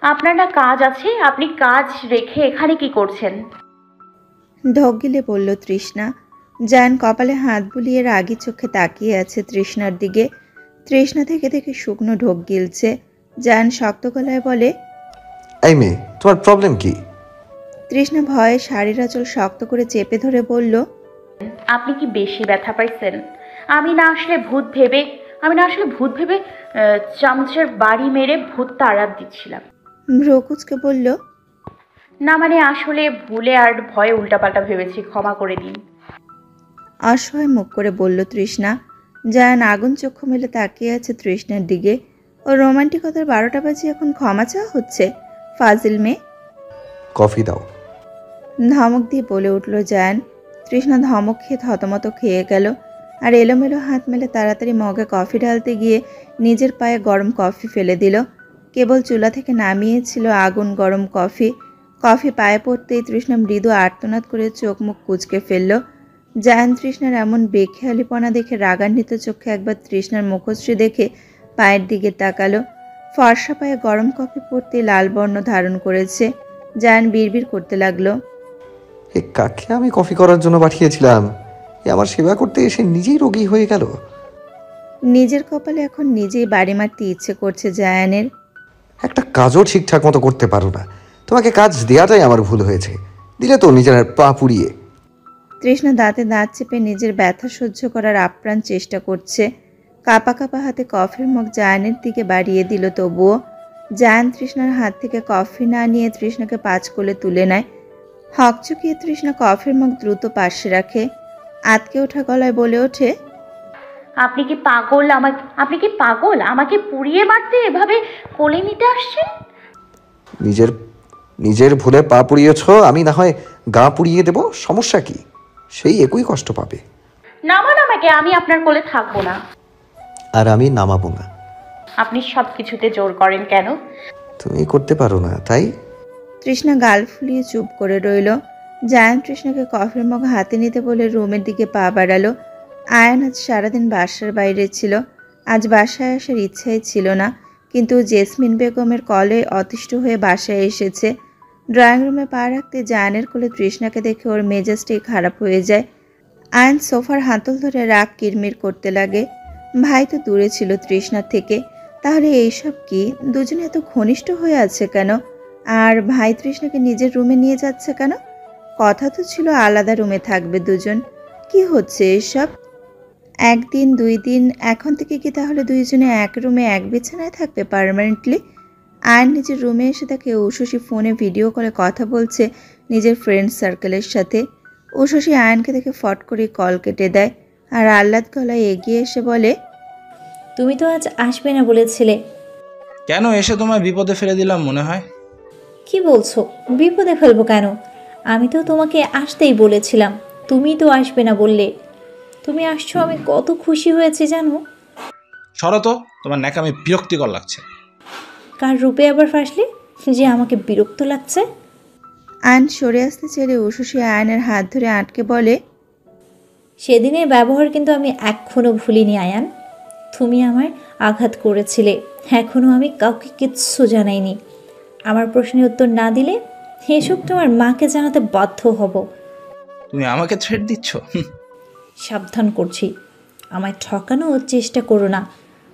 আপনার না কাজ আছে? আপনি কাজ রেখে এখানে কি করছেন? ঢোক গিলে বলল তৃষ্ণা। জায়ান কপালে হাত বুলিয়ে রাগী চোখে তাকিয়ে আছে তৃষ্ণার দিকে। তৃষ্ণা থেকে থেকে শুকনো ঢোক গিলছে। জায়ান শক্ত গলায় বলে, এই মেয়ে, তোমার প্রবলেম কি? তৃষ্ণা ভয়ে শাড়ির আঁচল শক্ত করে চেপে ধরে বলল, আপনি কি বেশি ব্যথা পাইছেন? আমি না আসলে ভূত ভেবে চামচের বাড়ি মেরে ভূত তাড়াত দিচ্ছিলাম। ভ্রকুচকে বলল, না মানে আসলে ভুলে আর ভয়ে উল্টাপাল্টা ভেবেছি, ক্ষমা করে দিন। অসহায় মুখ করে বলল তৃষ্ণা। জায়ান আগুন চক্ষু মেলে তাকিয়ে আছে তৃষ্ণার দিকে। ও রোমান্টিকতার 12টা বাজে এখন ক্ষমা চাওয়া হচ্ছে? ফাজিল মেয়ে। কফি দাও। ধমক দিয়ে বলে উঠল জায়ান। তৃষ্ণা ধমক খেয়ে থতমত খেয়ে গেল আর এলোমেলো হাত মেলে তাড়াতাড়ি মগে কফি ঢালতে গিয়ে নিজের পায়ে গরম কফি ফেলে দিল। কেবল চুলা থেকে নামিয়েছিল আগুন গরম কফি। কফি পায়ে পড়তেই তৃষ্ণা মৃদু আর্তনাদ করে চোখ মুখ কুঁচকে ফেলল। জায়ান তৃষ্ণার এমন বেখেয়ালিপনা দেখে রাগান্বিত চোখে একবার তৃষ্ণার মুখশ্রী দেখে পায়ের দিকে তাকালো। ফর্সা পায়ে গরম কফি পড়তেই লাল বর্ণ ধারণ করেছে। জায়ান বিড়বিড় করতে লাগলো, এ কাকে আমি কফি করার জন্য পাঠিয়েছিলাম? এ আমার সেবা করতে এসে নিজেই রোগী হয়ে গেল। নিজের কপালে এখন নিজেই বাড়ি মারতে ইচ্ছে করছে জায়ানের। একটা কাজও ঠিকঠাক মতো করতে পারো না। তোমাকে কাজ দেওয়াটাই আমার ভুল হয়েছে। দিলে তো নিজের পা পুড়িয়ে। তৃষ্ণা দাঁতে দাঁত চেপে নিজের ব্যথা সহ্য করার আপ্রাণ চেষ্টা করছে। কাপা কাপা হাতে কফির মগ জায়ানের দিকে বাড়িয়ে দিল, তবুও জায়ান তৃষ্ণার হাত থেকে কফি না নিয়ে তৃষ্ণাকে পাঁচ কোলে তুলে নেয়। হকচকিয়ে তৃষ্ণা কফির মগ দ্রুত পাশে রাখে। আতকে ওঠা গলায় বলে ওঠে, আপনি কি পাগল? আমাকে পুড়িয়ে মারতে এভাবে কোলে নিতে আসছেন? নিজের নিজের ভুলে পা পুড়িয়েছ, আমি না হয় গা পুড়িয়ে দেব, সমস্যা কি? সেই একই কষ্ট পাবে। নামান আমাকে, আমি আপনার কোলে থাকবো না। আর আমি নামাবো না। আপনি সব কিছুতে জোর করেন কেন? তুমি করতে পারো না তাই। তৃষ্ণা গাল ফুলিয়ে চুপ করে রইল। জায়ান তৃষ্ণাকে কফির মগ হাতে নিতে বলে রুমের দিকে পা বাড়ালো। আয়ান আজ সারাদিন বাসার বাইরে ছিল। আজ বাসায় আসার ইচ্ছাই ছিল না, কিন্তু জেসমিন বেগমের কলে অতিষ্ঠ হয়ে বাসায় এসেছে। ড্রয়িং রুমে পা রাখতে জায়ানের কোলে তৃষ্ণাকে দেখে ওর মেজাজটাই খারাপ হয়ে যায়। আয়ান সোফার হাতল ধরে রাগ কিরমির করতে লাগে। ভাই তো দূরে ছিল তৃষ্ণার থেকে, তাহলে এইসব কি? দুজনে এত ঘনিষ্ঠ হয়ে আছে কেন? আর ভাই তৃষ্ণাকে নিজের রুমে নিয়ে যাচ্ছে কেন? কথা তো ছিল আলাদা রুমে থাকবে দুজন। কি হচ্ছে এসব? একদিন 2 দিন এখন থেকে কি তাহলে দুইজনে এক রুমে এক বিছানায় থাকবে পার্মানেন্টলি? আয়ন নিজের রুমে এসে তাকে উশসী ফোনে ভিডিও কলে কথা বলছে নিজের ফ্রেন্ড সার্কেলের সাথে। উশসী আয়নকে দেখে ফট করে কল কেটে দেয় আর আহ্লাদ গলায় এগিয়ে এসে বলে, তুমি তো আজ আসবে না বলেছিলে। কেন এসে তোমায় বিপদে ফেলে দিলাম মনে হয়? কি বলছো? বিপদে ফেলবো কেন? আমি তো তোমাকে আসতেই বলেছিলাম, তুমি তো আসবে না বললে। তুমি আসছো, আমি কত খুশি হয়েছি জানো। সরো তো, তোমার ন্যাকামি বিরক্তিকর লাগছে। কার রূপে আবার ফাঁসলে যে আমাকে বিরক্ত লাগছে? আয়ন সরে আসতে চেয়ে উশসী আয়নের হাত ধরে আটকে বলে, সেদিনের ব্যবহার কিন্তু আমি এখনও ভুলিনি আয়ান। তুমি আমায় আঘাত করেছিলে, এখনও আমি কাউকে কিচ্ছু জানাইনি। আমার প্রশ্নের উত্তর না দিলে এসব তোমার মাকে জানাতে বাধ্য হব। তুমি আমাকে থ্রেট দিচ্ছ? সাবধান করছি, আমায় ঠকানোর চেষ্টা করো না,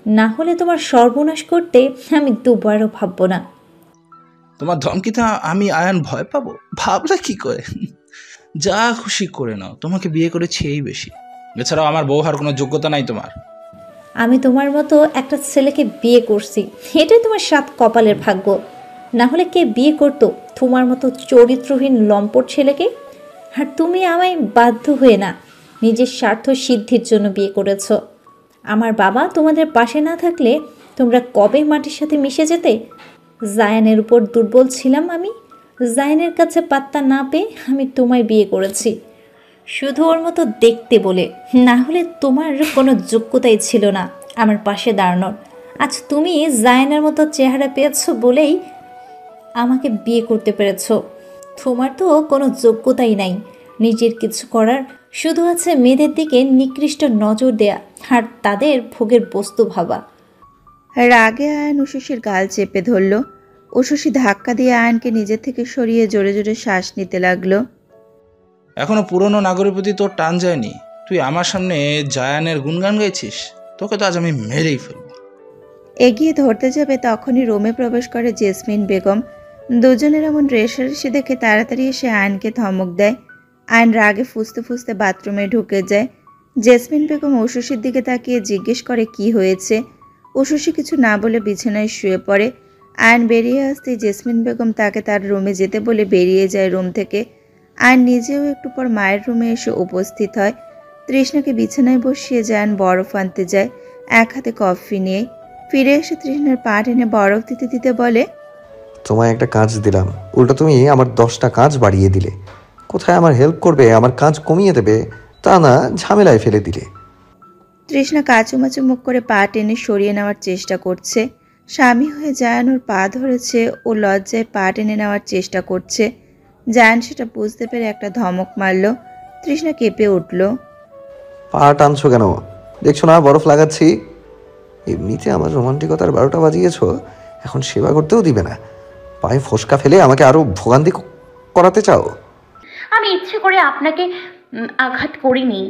না হলে তোমার সর্বনাশ করতে আমি দুবারও ভাববো না। তোমার ধমকিতে আমি আয়ান ভয় পাবো? ভাবলে কি করে? যা খুশি করে নাও, তোমাকে বিয়ে করেছি এই বেশি। এছাড়াও আমার বউ হওয়ার কোনো যোগ্যতা নাই তোমার। আমি তোমার মতো একটা ছেলেকে বিয়ে করছি, এটাই তোমার 7 কপালের ভাগ্য। না হলে কে বিয়ে করতো তোমার মতো চরিত্রহীন লম্পট ছেলেকে? আর তুমি আমায় বাধ্য হয়ে না, নিজের স্বার্থ সিদ্ধির জন্য বিয়ে করেছ। আমার বাবা তোমাদের পাশে না থাকলে তোমরা কবে মাটির সাথে মিশে যেতে? জায়ানের উপর দুর্বল ছিলাম আমি। জায়ানের কাছে পাত্তা না পেয়ে আমি তোমায় বিয়ে করেছি, শুধু ওর মতো দেখতে বলে। না হলে তোমার কোনো যোগ্যতাই ছিল না আমার পাশে দাঁড়ানোর। আজ তুমি জায়ানের মতো চেহারা পেয়েছো বলেই আমাকে বিয়ে করতে পেরেছো। তোমার তো কোনো যোগ্যতাই নাই নিজের কিছু করার, শুধু আছে মেয়েদের দিকে নিকৃষ্ট নজর দেয়া আর তাদের ভোগের বস্তু ভাবা। রাগে আয়ন উশসীর গাল চেপে ধরল। উশসী ধাক্কা দিয়ে আয়নকে নিজের থেকে সরিয়ে জোরে জোরে শ্বাস নিতে লাগলো। এখনো পুরনো নাগরের প্রতি তোর টান যায়নি? তুই আমার সামনে জায়ানের গুণগান গাইছিস? তোকে তো আজ আমি মেরেই ফেলবো। এগিয়ে ধরতে যাবে তখনই রুমে প্রবেশ করে জেসমিন বেগম। দুজনের এমন রেষারেষি দেখে তাড়াতাড়ি এসে আয়নকে ধমক দেয়। আয়ন রাগে ফুঁসতে ফুঁসতে বাথরুমে ঢুকে যায়। জেসমিন বেগম উশসীর দিকে তাকিয়ে জিজ্ঞেস করে কি হয়েছে। উশসী কিছু না বলে বিছানায় শুয়ে পড়ে। আয়ন বেরিয়ে আসতেই জেসমিন বেগম তাকে তার রুমে যেতে বলে বেরিয়ে যায় রুম থেকে। আয়ন নিজেও একটু পর মায়ের রুমে এসে উপস্থিত হয়। তৃষ্ণাকে বিছানায় বসিয়ে জায়ান বরফ আনতে যায়, এক হাতে কফি নিয়ে। ফিরে এসে তৃষ্ণার পা টেনে বরফ দিতে দিতে বলে, তোমায় একটা কাজ দিলাম, উল্টো তুমি আমার 10টা কাজ বাড়িয়ে দিলে। কোথায় আমার হেল্প করবে, আমার কাজ কমিয়ে দেবে, তা না ঝামেলায় ফেলে দিলে। তৃষ্ণা কাচুমাচু মুখ করে পা টেনে সরিয়ে নেওয়ার চেষ্টা করছে। স্বামী হয়ে জায়ান ওর পা ধরেছে, ও লজ্জায় পা টেনে নেওয়ার চেষ্টা করছে। জায়ান সেটা বুঝতে পেরে একটা ধমক মারল। তৃষ্ণা কেঁপে উঠল। পা টানছো কেন? দেখছো না বরফ লাগাচ্ছি? এমনিতে আমার রোমান্টিকতার 12টা বাজিয়েছ, এখন সেবা করতেও দিবে না। পায়ে ফসকা ফেলে আমাকে আরো ভোগান্তি করাতে চাও? আমি ইচ্ছে করে আপনাকে আঘাত করিনি।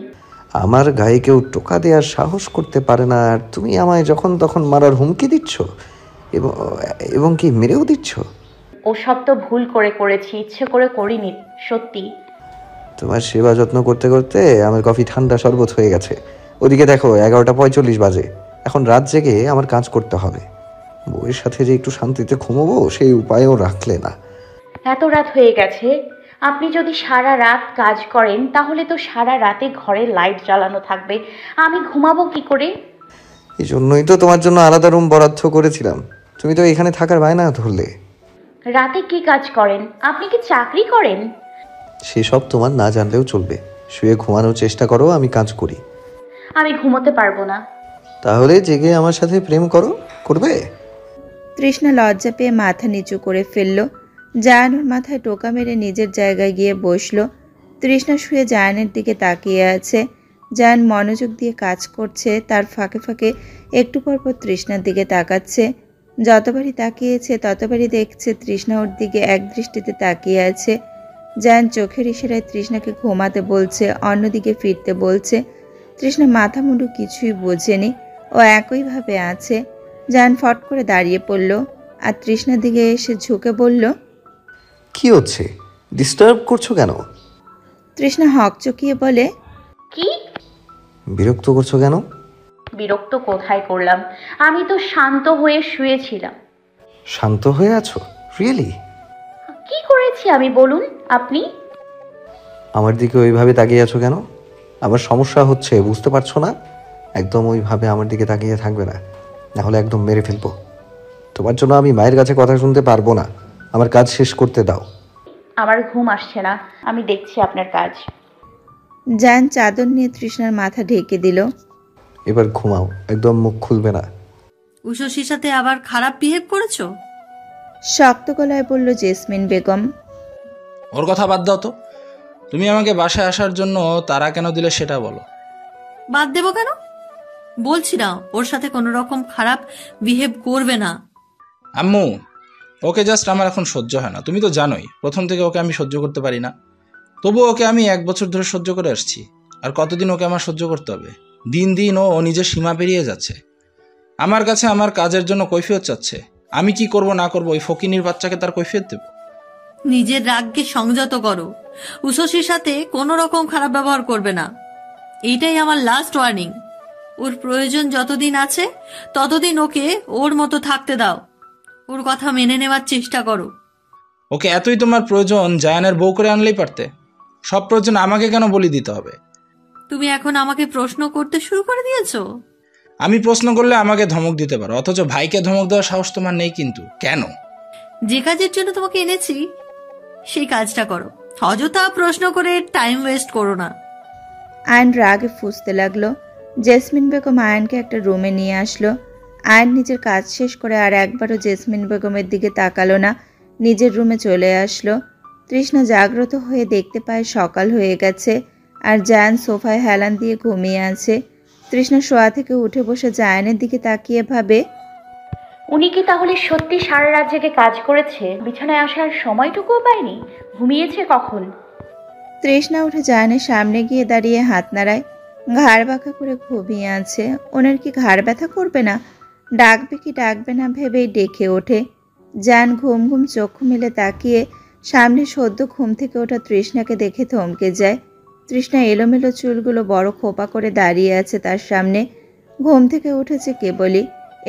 আমার গায়ে কেউ টোকা দেওয়ার সাহস করতে পারে না, আর তুমি আমায় যখন তখন মারার হুমকি দিচ্ছ, এবং কি মেরেও দিচ্ছ। ওসব তো ভুল করে করেছি, ইচ্ছে করে করিনি, সত্যি। তোমার সেবা যত্ন করতে করতে আমার কফি ঠান্ডা শরবত হয়ে গেছে। ওদিকে দেখো 11টা 45 বাজে। এখন রাত জেগে আমার কাজ করতে হবে। বউয়ের সাথে যে একটু শান্তিতে ঘুমোবো সেই উপায়ও রাখলে না। এত রাত হয়ে গেছে, আপনি যদি সারা রাত কাজ করেন তাহলে তো সারা রাতে ঘরে লাইট জ্বালানো থাকবে, আমি ঘুমাবো কি করে? এই জন্যই তো তোমার জন্য আলাদা রুম বরাদ্দ করেছিলাম। তুমি তো এখানে থাকার বায়না ধরলে। রাতে কি কাজ করেন? আপনি কি চাকরি করেন? সেসব তোমার না জানলেও চলবে। শুয়ে ঘুমানোর চেষ্টা করো, আমি কাজ করি। আমি ঘুমোতে পারবো না। তাহলে জেগে আমার সাথে প্রেম করবে? তৃষ্ণা লজ্জা পেয়ে মাথা নিচু করে ফেলল। জায়ান ওর মাথায় টোকা মেরে নিজের জায়গায় গিয়ে বসল। তৃষ্ণা শুয়ে জায়ানের দিকে তাকিয়ে আছে। জায়ান মনোযোগ দিয়ে কাজ করছে, তার ফাঁকে ফাঁকে একটু পর পর তৃষ্ণার দিকে তাকাচ্ছে। যতবারই তাকিয়েছে ততবারই দেখছে তৃষ্ণা ওর দিকে এক দৃষ্টিতে তাকিয়ে আছে। জায়ান চোখের ইশারায় তৃষ্ণাকে ঘুমাতে বলছে, অন্যদিকে ফিরতে বলছে। তৃষ্ণা মাথা মুন্ডু কিছুই বোঝেনি, ও একইভাবে আছে। জায়ান ফট করে দাঁড়িয়ে পড়ল আর তৃষ্ণার দিকে এসে ঝুঁকে বলল, কি হচ্ছে? ডিস্টার্ব করছো কেন? তৃষ্ণা হকচকিয়ে বলে, কি? বিরক্ত করছো কেন? বিরক্ত কোথায় করলাম? আমি তো শান্ত হয়ে শুয়েছিলাম। শান্ত হয়ে আছো? রিয়েলি? কি করেছি আমি বলুন আপনি? আমার দিকে ওইভাবে তাকিয়ে আছো কেন? আমার সমস্যা হচ্ছে, বুঝতে পারছো না? একদম ওইভাবে আমার দিকে তাকিয়ে থাকবে না, নাহলে একদম মেরে ফেলবো। তোমার জন্য আমি মায়ের কাছে কথা শুনতে পারবো না। আমার কাজ শেষ করতে দাও। আমার ঘুম আসছে না, আমি দেখছি আপনার কাজ। জায়ান চাদর নিয়ে তৃষ্ণার মাথা ঢেকে দিল। এবার ঘুমাও, একদম মুখ খুলবে না। উশসীর সাথে আবার খারাপ বিহেভ করেছো? শক্ত গলায় বলল জেসমিন বেগম। ওর কথা বাদ দাও তো। তুমি আমাকে বাসায় আসার জন্য তাড়া কেন দিলে সেটা বলো। বাদ দেবো কেন? বলছি না ওর সাথে কোনো রকম খারাপ বিহেভ করবে না। আম্মু, ওকে জাস্ট আমার এখন সহ্য হয় না। তুমি তো জানোই প্রথম থেকে ওকে আমি সহ্য করতে পারি না। তবুও ওকে আমি 1 বছর ধরে সহ্য করে আসছি। আর কতদিন ওকে আমার সহ্য করতে হবে? দিন দিন ও নিজের সীমা পেরিয়ে যাচ্ছে। আমার কাছে আমার কাজের জন্য কৈফিয়ত চাচ্ছে। আমি কি করব না করব ওই ফকিনীর বাচ্চাকে তার কৈফিয়ত দেব? নিজের রাগকে সংযত করো। উশসীর সাথে কোনো রকম খারাপ ব্যবহার করবে না, এইটাই আমার লাস্ট ওয়ার্নিং। ওর প্রয়োজন যতদিন আছে ততদিন ওকে ওর মতো থাকতে দাও। ওর কথা মেনে নেওয়ার চেষ্টা করো। ওকে এতই তোমার প্রয়োজন, জায়ানের বউ করে আনলেই পারতে। সব প্রয়োজন আমাকে কেন বলি দিতে হবে? তুমি এখন আমাকে প্রশ্ন করতে শুরু করে দিয়েছো। আমি প্রশ্ন করলে আমাকে ধমক দিতে পারো, অথচ ভাইকে ধমক দেওয়ার সাহস তোমার নেই। কিন্তু কেন? যে কাজের জন্য তোমাকে এনেছি সেই কাজটা করো। অযথা প্রশ্ন করে টাইম ওয়েস্ট করো না। আয়ন রাগে ফুঁসতে লাগলো। জেসমিন বেগম আয়নকে একটা রুমে নিয়ে আসলো। আয়ন নিজের কাজ শেষ করে আর একবারও জেসমিন বেগমের দিকে তাকালো না, নিজের রুমে চলে আসলো। তৃষ্ণা জাগ্রত হয়ে দেখতে পায় সকাল হয়ে গেছে আর জায়ান সোফায় হেলান দিয়ে ঘুমিয়ে আছে। তৃষ্ণা শোয়া থেকে উঠে বসে জায়ানের দিকে তাকিয়ে ভাবে, উনি কি তাহলে সত্যি সারা রাত জেগে কাজ করেছে, বিছানায় আসার সময়টুকুও পায়নি? ঘুমিয়েছে কখন? তৃষ্ণা উঠে জায়ানের সামনে গিয়ে দাঁড়িয়ে হাত নাড়ায়। ঘাড় বাঁকা করে ঘুমিয়ে আছে। ওনার কি ঘাড় ব্যথা করবে না? ডাকবে কি ডাকবে না ভেবেই ডেকে ওঠে। জায়ান ঘুম ঘুম চক্ষু মেলে তাকিয়ে সামনে সদ্য ঘুম থেকে ওঠা তৃষ্ণাকে দেখে থমকে যায়। তৃষ্ণা এলোমেলো চুলগুলো বড় খোপা করে দাঁড়িয়ে আছে তার সামনে। ঘুম থেকে উঠেছে কেবলই,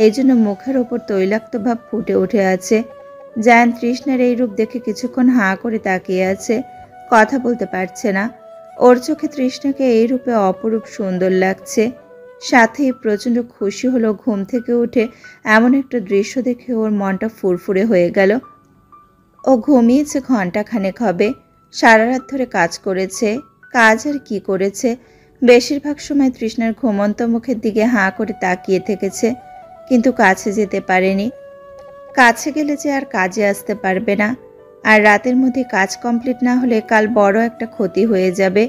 এই জন্য মুখের ওপর তৈলাক্ত ভাব ফুটে উঠে আছে। জায়ান তৃষ্ণার এই রূপ দেখে কিছুক্ষণ হাঁ করে তাকিয়ে আছে, কথা বলতে পারছে না। ওর চোখে তৃষ্ণাকে এই রূপে অপরূপ সুন্দর লাগছে। সাথেই প্রচণ্ড খুশি হলো ঘুম থেকে উঠে এমন একটা দৃশ্য দেখে ওর মনটা ফুরফুরে হয়ে গেল। ও ঘুমিয়েছে ঘন্টাখানেক হবে, সারা রাত ধরে কাজ করেছে। কাজ আর কি করেছে, বেশিরভাগ সময় তৃষ্ণার ঘুমন্ত মুখের দিকে হাঁ করে তাকিয়ে থেকেছে, কিন্তু কাছে যেতে পারেনি। কাছে গেলে যে আর কাজে আসতে পারবে না, আর রাতের মধ্যে কাজ কমপ্লিট না হলে কাল বড় একটা ক্ষতি হয়ে যাবে।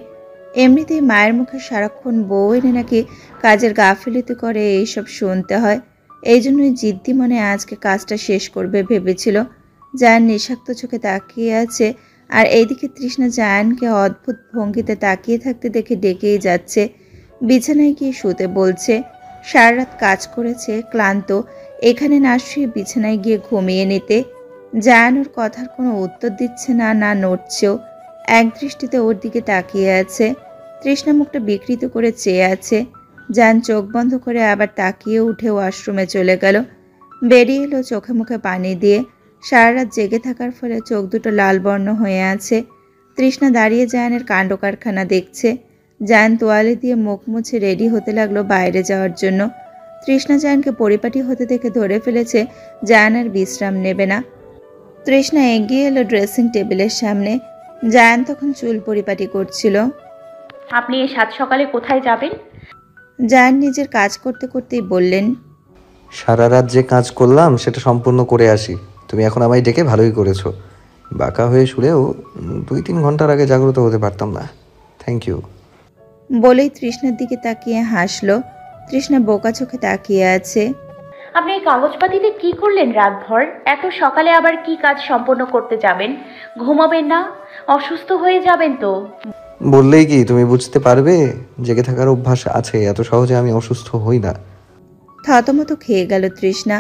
এমনিতেই মায়ের মুখে সারাক্ষণ বউ এনে নাকি কাজের গাফিলতি করে এইসব শুনতে হয়। এই জন্যই জিদ্দি মনে আজকে কাজটা শেষ করবে ভেবেছিল। জায়ান নিঃশাক্ত চোখে তাকিয়ে আছে, আর এইদিকে তৃষ্ণা জায়ানকে অদ্ভুত ভঙ্গিতে তাকিয়ে থাকতে দেখে ডেকেই যাচ্ছে। বিছানায় গিয়ে শুতে বলছে। সারা রাত কাজ করেছে, ক্লান্ত, এখানে না শুয়ে বিছানায় গিয়ে ঘুমিয়ে নিতে। জায়ান ওর কথার কোনো উত্তর দিচ্ছে না, না নড়ছেও। এক দৃষ্টিতে ওর দিকে তাকিয়ে আছে। তৃষ্ণা মুখটা বিকৃত করে চেয়ে আছে। জায়ান চোখ বন্ধ করে আবার তাকিয়ে উঠে ওয়াশরুমে চলে গেল। বেরিয়ে এলো চোখে মুখে পানি দিয়ে। সারা রাত জেগে থাকার ফলে চোখ দুটো লাল বর্ণ হয়ে আছে। তৃষ্ণা দাঁড়িয়ে জায়ানের কাণ্ড কারখানা দেখছে। জায়ান তোয়ালে দিয়ে মুখ মুছে রেডি হতে লাগলো বাইরে যাওয়ার জন্য। তৃষ্ণা জায়ানকে পরিপাটি হতে দেখে ধরে ফেলেছে জায়ান আর বিশ্রাম নেবে না। তৃষ্ণা এগিয়ে এলো ড্রেসিং টেবিলের সামনে। জায়ান তখন চুল পরিপাটি করছিল। আপনি এই সাত সকালে কোথায় যাবেন? জায়ান নিজের কাজ করতে করতেই বললেন, সারা রাত যে কাজ করলাম সেটা সম্পূর্ণ করে আসি। তুমি এখন আমায় ডেকে ভালোই করেছো। বাঁকা হয়ে শুলেও 2-3 ঘন্টার আগে জাগ্রত হতে পারতাম না। Thank you. বলেই তৃষ্ণার দিকে তাকিয়ে হাসলো। তৃষ্ণা বোকা চোখে তাকিয়ে আছে। আপনি এই কাগজপাতিতে কি করলেন রাতভর? এত সকালে আবার কি কাজ সম্পন্ন করতে যাবেন? ঘুমাবেন না? অসুস্থ হয়ে যাবেন তো। বললেই কি তুমি বুঝতে পারবে? জেগে থাকার অভ্যাস আছে, এত সহজে আমি অসুস্থ হই না। থতমত খেয়ে গেল তৃষ্ণা।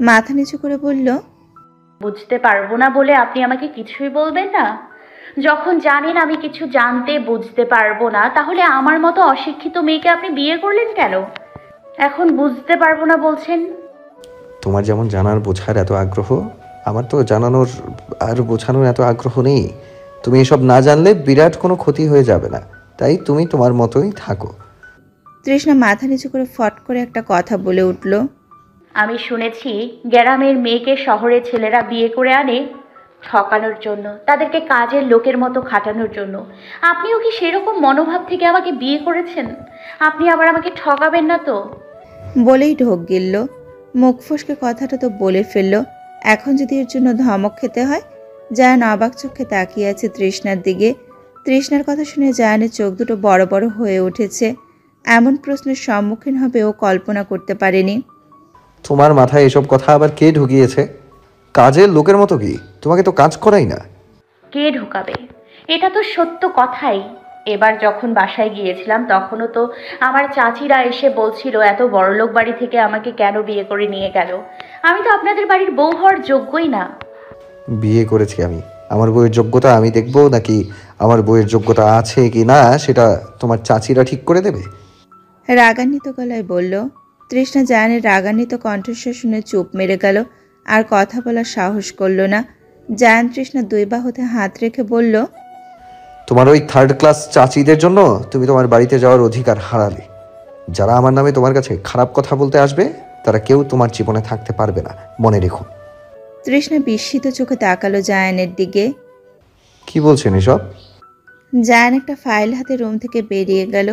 মাথা নিচু করে বলল, বুঝতে পারবো না বলে আপনি আমাকে কিছুই বলবেন না? যখন জানেন আমি কিছু জানতে বুঝতে পারবো না, তাহলে আমার মতো অশিক্ষিত মেয়েকে আপনি বিয়ে করলেন কেন? এখন বুঝতে পারবো না বলছেন? তোমার যেমন জানার বোঝার এত আগ্রহ, আমার তো জানানোর আর বোঝানোর এত আগ্রহ নেই। তুমি এসব না জানলে বিরাট কোনো ক্ষতি হয়ে যাবে না, তাই তুমি তোমার মতোই থাকো। তৃষ্ণা মাথা নিচু করে ফট করে একটা কথা বলে উঠল, আমি শুনেছি গ্রামের মেয়েকে শহরে ছেলেরা বিয়ে করে আনে ঠকানোর জন্য, তাদেরকে কাজের লোকের মতো খাটানোর জন্য। আপনিও কি সেরকম মনোভাব থেকে আমাকে বিয়ে করেছেন? আপনি আবার আমাকে ঠকাবেন না তো? বলেই ঢোক গিলল। মুখ ফসকে কথাটা তো বলে ফেলল, এখন যদি এর জন্য ধমক খেতে হয়। জায়ান অবাক চোখে তাকিয়ে আছে তৃষ্ণার দিকে। তৃষ্ণার কথা শুনে জায়ানের চোখ দুটো বড় বড় হয়ে উঠেছে। এমন প্রশ্নের সম্মুখীন হবে ও কল্পনা করতে পারেনি। তোমার মাথায় এসব কথা আবার কে ঢুকিয়েছে? কাজের লোকের মতো কি? তোমাকে তো কাজ করাই না। কে ঢোকাবে? এটা তো সত্য কথাই। এবার যখন বাসায় গিয়েছিলাম তখনও তো আমার চাচিরা এসে বলছিল এত বড়লোক বাড়ি থেকে আমাকে কেন বিয়ে করে নিয়ে গেল। আমি তো আপনাদের বাড়ির বউ হওয়ার যোগ্যই না। বিয়ে করেছি আমি, আমার বইয়ের যোগ্যতা আমি দেখবো নাকি আমার বইয়ের যোগ্যতা আছে কি না সেটা তোমার চাচিরা ঠিক করে দেবে? রাগান্বিত গলায় বলল। তৃষ্ণা জায়ানের রাগান্বিত কণ্ঠস্বর শুনে চুপ মেরে গেল, আর কথা বলার সাহস করল না। জায়ান তৃষ্ণা দুই বাহুতে হাত রেখে বলল, তোমার ওই 3rd ক্লাস চাচিদের জন্য তুমি তোমার বাড়িতে যাওয়ার অধিকার হারালে। যারা আমার নামে তোমার কাছে খারাপ কথা বলতে আসবে তারা কেউ তোমার জীবনে থাকতে পারবে না, মনে রেখো। তৃষ্ণা বিস্মিত চোখে তাকালো জায়ানের দিকে। কি বলছেন এসব? জায়ান একটা ফাইল হাতে রুম থেকে বেরিয়ে গেল।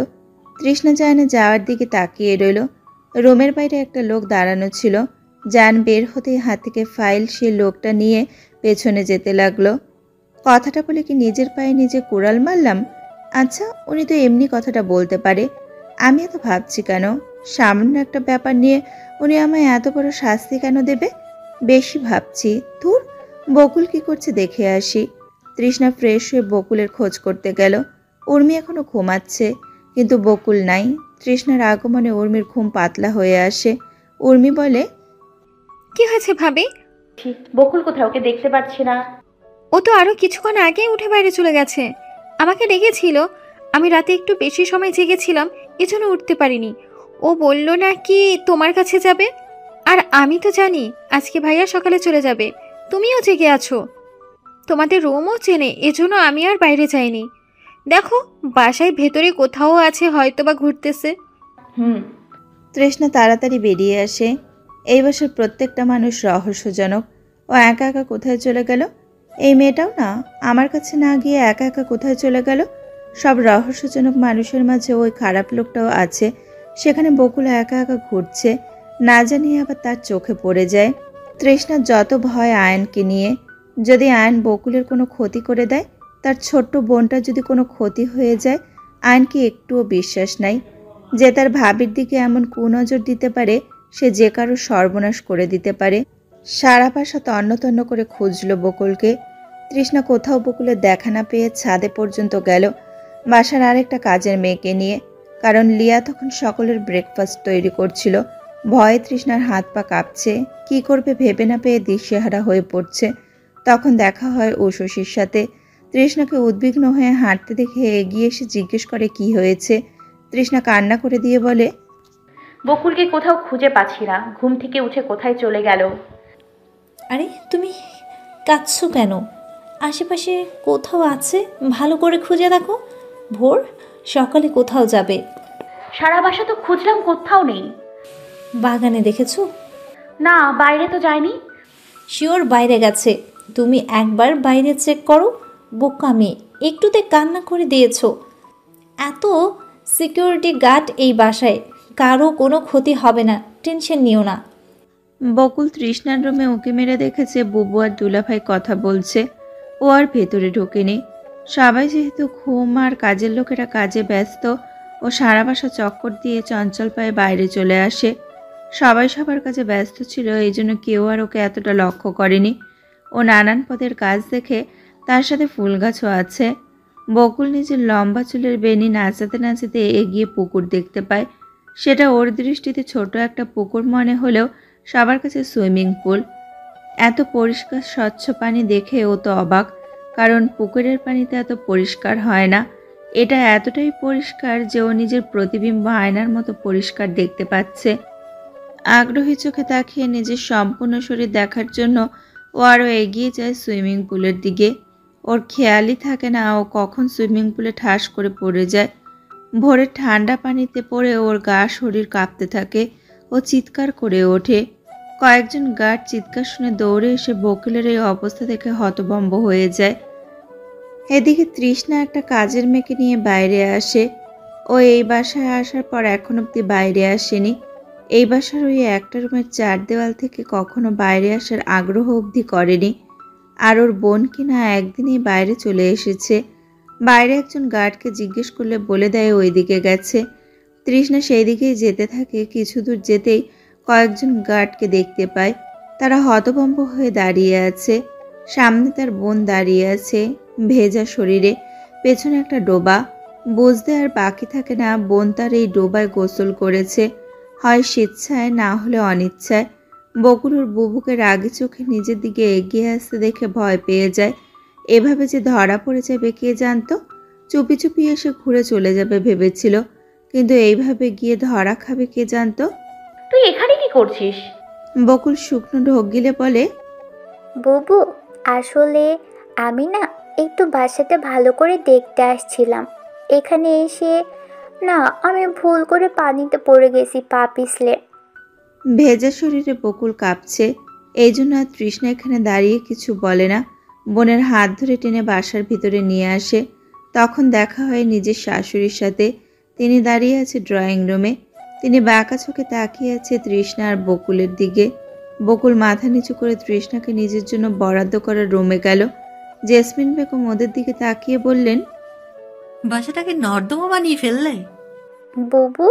তৃষ্ণা জায়ানের যাওয়ার দিকে তাকিয়ে রইল। রুমের বাইরে একটা লোক দাঁড়ানো ছিল। জায়ান বের হতেই হাত থেকে ফাইল সে লোকটা নিয়ে পেছনে যেতে লাগলো। কথাটা বলে কি নিজের পায়ে নিজে কুড়াল মারলাম? আচ্ছা, উনি তো এমনি কথাটা বলতে পারে, আমি এত ভাবছি কেন? সামান্য একটা ব্যাপার নিয়ে উনি আমায় এত বড় শাস্তি কেন দেবে? বেশি ভাবছি। ধুর, বকুল কি করছে দেখে আসি। তৃষ্ণা ফ্রেশ হয়ে বকুলের খোঁজ করতে গেল। উর্মি এখনো ঘুমাচ্ছে, কিন্তু বকুল নাই। তৃষ্ণার আগমনে উর্মির ঘুম পাতলা হয়ে আসে। উর্মি বলে, কি হয়েছে ভাবি? বকুল কোথায়? ওকে দেখতে পাচ্ছি না। ও তো আরো কিছুক্ষণ আগেই উঠে বাইরে চলে গেছে। আমাকে ডেকেছিল, আমি রাতে একটু বেশি সময় জেগেছিলাম, এজন্য উঠতে পারিনি। ও বলল নাকি তোমার কাছে যাবে। আর আমি তো জানি আজকে ভাইয়া সকালে চলে যাবে, তুমিও জেগে আছো, তোমাদের রুমও চেনে, এজন্য আমি আর বাইরে যাইনি। দেখো বাসায় ভেতরে কোথাও আছে, হয়তো বা ঘুরতেছে। হুম। তৃষ্ণা তাড়াতাড়ি বেরিয়ে আসে। এই বাসার প্রত্যেকটা মানুষ রহস্যজনক। ও একা একা কোথায় চলে গেল? এই মেয়েটাও না, আমার কাছে না গিয়ে একা একা কোথায় চলে গেল? সব রহস্যজনক মানুষের মাঝে ওই খারাপ লোকটাও আছে। সেখানে বকুল একা একা ঘুরছে, না জানিয়ে আবার তার চোখে পড়ে যায়। তৃষ্ণার যত ভয় আয়নকে নিয়ে। যদি আয়ন বকুলের কোনো ক্ষতি করে দেয়, তার ছোট্ট বোনটা যদি কোনো ক্ষতি হয়ে যায়, আয়নকে একটুও বিশ্বাস নাই যে তার ভাবির দিকে এমন কুনজর দিতে পারে। সে যে কারো সর্বনাশ করে দিতে পারে। সারা বাসা তন্ন করে খুঁজল বকুলকে। তৃষ্ণা কোথাও বকুলের দেখা না পেয়ে ছাদে পর্যন্ত গেল, বাসার আরেকটা কাজের মেয়েকে নিয়ে। কারণ লিয়া তখন সকলের ব্রেকফাস্ট তৈরি করছিল। ভয়ে তৃষ্ণার হাত পা কাঁপছে, কি করবে ভেবে না পেয়ে দিশেহারা হয়ে পড়ছে। তখন দেখা হয় উশসীর সাথে। তৃষ্ণাকে উদ্বিগ্ন হয়ে হাঁটতে দেখে এগিয়ে এসে জিজ্ঞেস করে কি হয়েছে। তৃষ্ণা কান্না করে দিয়ে বলে, বকুলকে কোথাও খুঁজে পাচ্ছি না, ঘুম থেকে উঠে কোথায় চলে গেল। আরে তুমি কাঁদছো কেন? আশেপাশে কোথাও আছে, ভালো করে খুঁজে দেখো। ভোর সকালে কোথাও যাবে। সারা বাসা তো খুঁজলাম, কোথাও নেই। বাগানে দেখেছো? না, বাইরে তো যায়নি। শিওর বাইরে গেছে, তুমি একবার বাইরে চেক করো। বোকামি, একটুতে কান্না করে দিয়েছো। এত সিকিউরিটি গার্ড এই বাসায়, কারো কোনো ক্ষতি হবে না, টেনশন নিও না। বকুল তৃষ্ণার রুমে উঁকি মেরে দেখেছে বুবু আর দুলাভাই কথা বলছে। ও আর ভেতরে ঢোকেনি। সবাই যেহেতু ঘুম আর কাজের লোকেরা কাজে ব্যস্ত, ও সারা বাসা চক্কর দিয়ে চঞ্চল পায়ে বাইরে চলে আসে। সবাই সবার কাজে ব্যস্ত ছিল, এই জন্য কেউ আর ওকে এতটা লক্ষ্য করেনি। ও নানান পদের কাজ দেখে তার সাথে ফুল গাছও আছে। বকুল নিজের লম্বা চুলের বেনি নাচাতে নাচাতে এগিয়ে পুকুর দেখতে পায়। সেটা ওর দৃষ্টিতে ছোট একটা পুকুর মনে হলেও সবার কাছে সুইমিং পুল। এত পরিষ্কার স্বচ্ছ পানি দেখে ও তো অবাক, কারণ পুকুরের পানিতে এত পরিষ্কার হয় না। এটা এতটাই পরিষ্কার যে ও নিজের প্রতিবিম্ব আয়নার মতো পরিষ্কার দেখতে পাচ্ছে। আগ্রহী চোখে তাকিয়ে নিজের সম্পূর্ণ শরীর দেখার জন্য ও আরও এগিয়ে যায় সুইমিং পুলের দিকে। ওর খেয়ালই থাকে না ও কখন সুইমিং পুলে ঠাস করে পড়ে যায়। ভোরের ঠান্ডা পানিতে পড়ে ওর গা শরীর কাঁপতে থাকে। ও চিৎকার করে ওঠে। কয়েকজন গার্ড চিৎকার শুনে দৌড়ে এসে বকুলের এই অবস্থা দেখে হতভম্ব হয়ে যায়। এদিকে তৃষ্ণা একটা কাজের মেয়েকে নিয়ে বাইরে আসে। ও এই বাসায় আসার পর এখন অব্দি বাইরে আসেনি। এই বাসার ওই একটা রুমের চার দেওয়াল থেকে কখনো বাইরে আসার আগ্রহ অবধি করেনি। আর ওর বোন কিনা একদিনই বাইরে চলে এসেছে। বাইরে একজন গার্ডকে জিজ্ঞেস করলে বলে দেয় ওইদিকে গেছে। তৃষ্ণা সেই দিকেই যেতে থাকে। কিছু দূর যেতেই কয়েকজন গার্ডকে দেখতে পায়। তারা হতভম্ব হয়ে দাঁড়িয়ে আছে। সামনে তার বোন দাঁড়িয়ে আছে, ভেজা শরীরে, পেছনে একটা ডোবা। বুঝতে আর বাকি থাকে না বোন তার এই ডোবায় গোসল করেছে, হয় স্বেচ্ছায় না হলে অনিচ্ছায়। বকুলুর বুবুকে রাগি চোখে নিজের দিকে এগিয়ে আসতে দেখে ভয় পেয়ে যায়। এভাবে যে ধরা পড়ে যাবে কে জানতো। চুপি চুপি এসে ঘুরে চলে যাবে ভেবেছিল, কিন্তু এইভাবে গিয়ে ধরা খাবে কে জানতো। তুই এখানে কি করছিস? বকুল শুকনো ঢোক গিলে বলে, বুবু, আসলে আমি না একটু বাসাটা ভালো করে দেখতে আসছিলাম। এখানে এসে না আমি ভুল করে পানিতে পড়ে গেছি, পা পিছলে। ভেজা শরীরে বকুল কাঁপছে। এই জন্য আর তৃষ্ণা এখানে দাঁড়িয়ে কিছু বলে না। বোনের হাত ধরে টেনে বাসার ভিতরে নিয়ে আসে। তখন দেখা হয় নিজের শাশুড়ির সাথে। তিনি দাঁড়িয়ে আছে ড্রয়িং রুমে। তিনি বাঁকা চোখে তাকিয়ে আছে তৃষ্ণা আর বকুলের দিকে। বকুল মাথা নিচু করে তৃষ্ণাকে নিজের জন্য বরাদ্দ করার রুমে গেল। জেসমিন বেগম ওদের দিকে তাকিয়ে বললেন, বাসাটাকে নর্দমা বানিয়ে ফেললে। বুবু,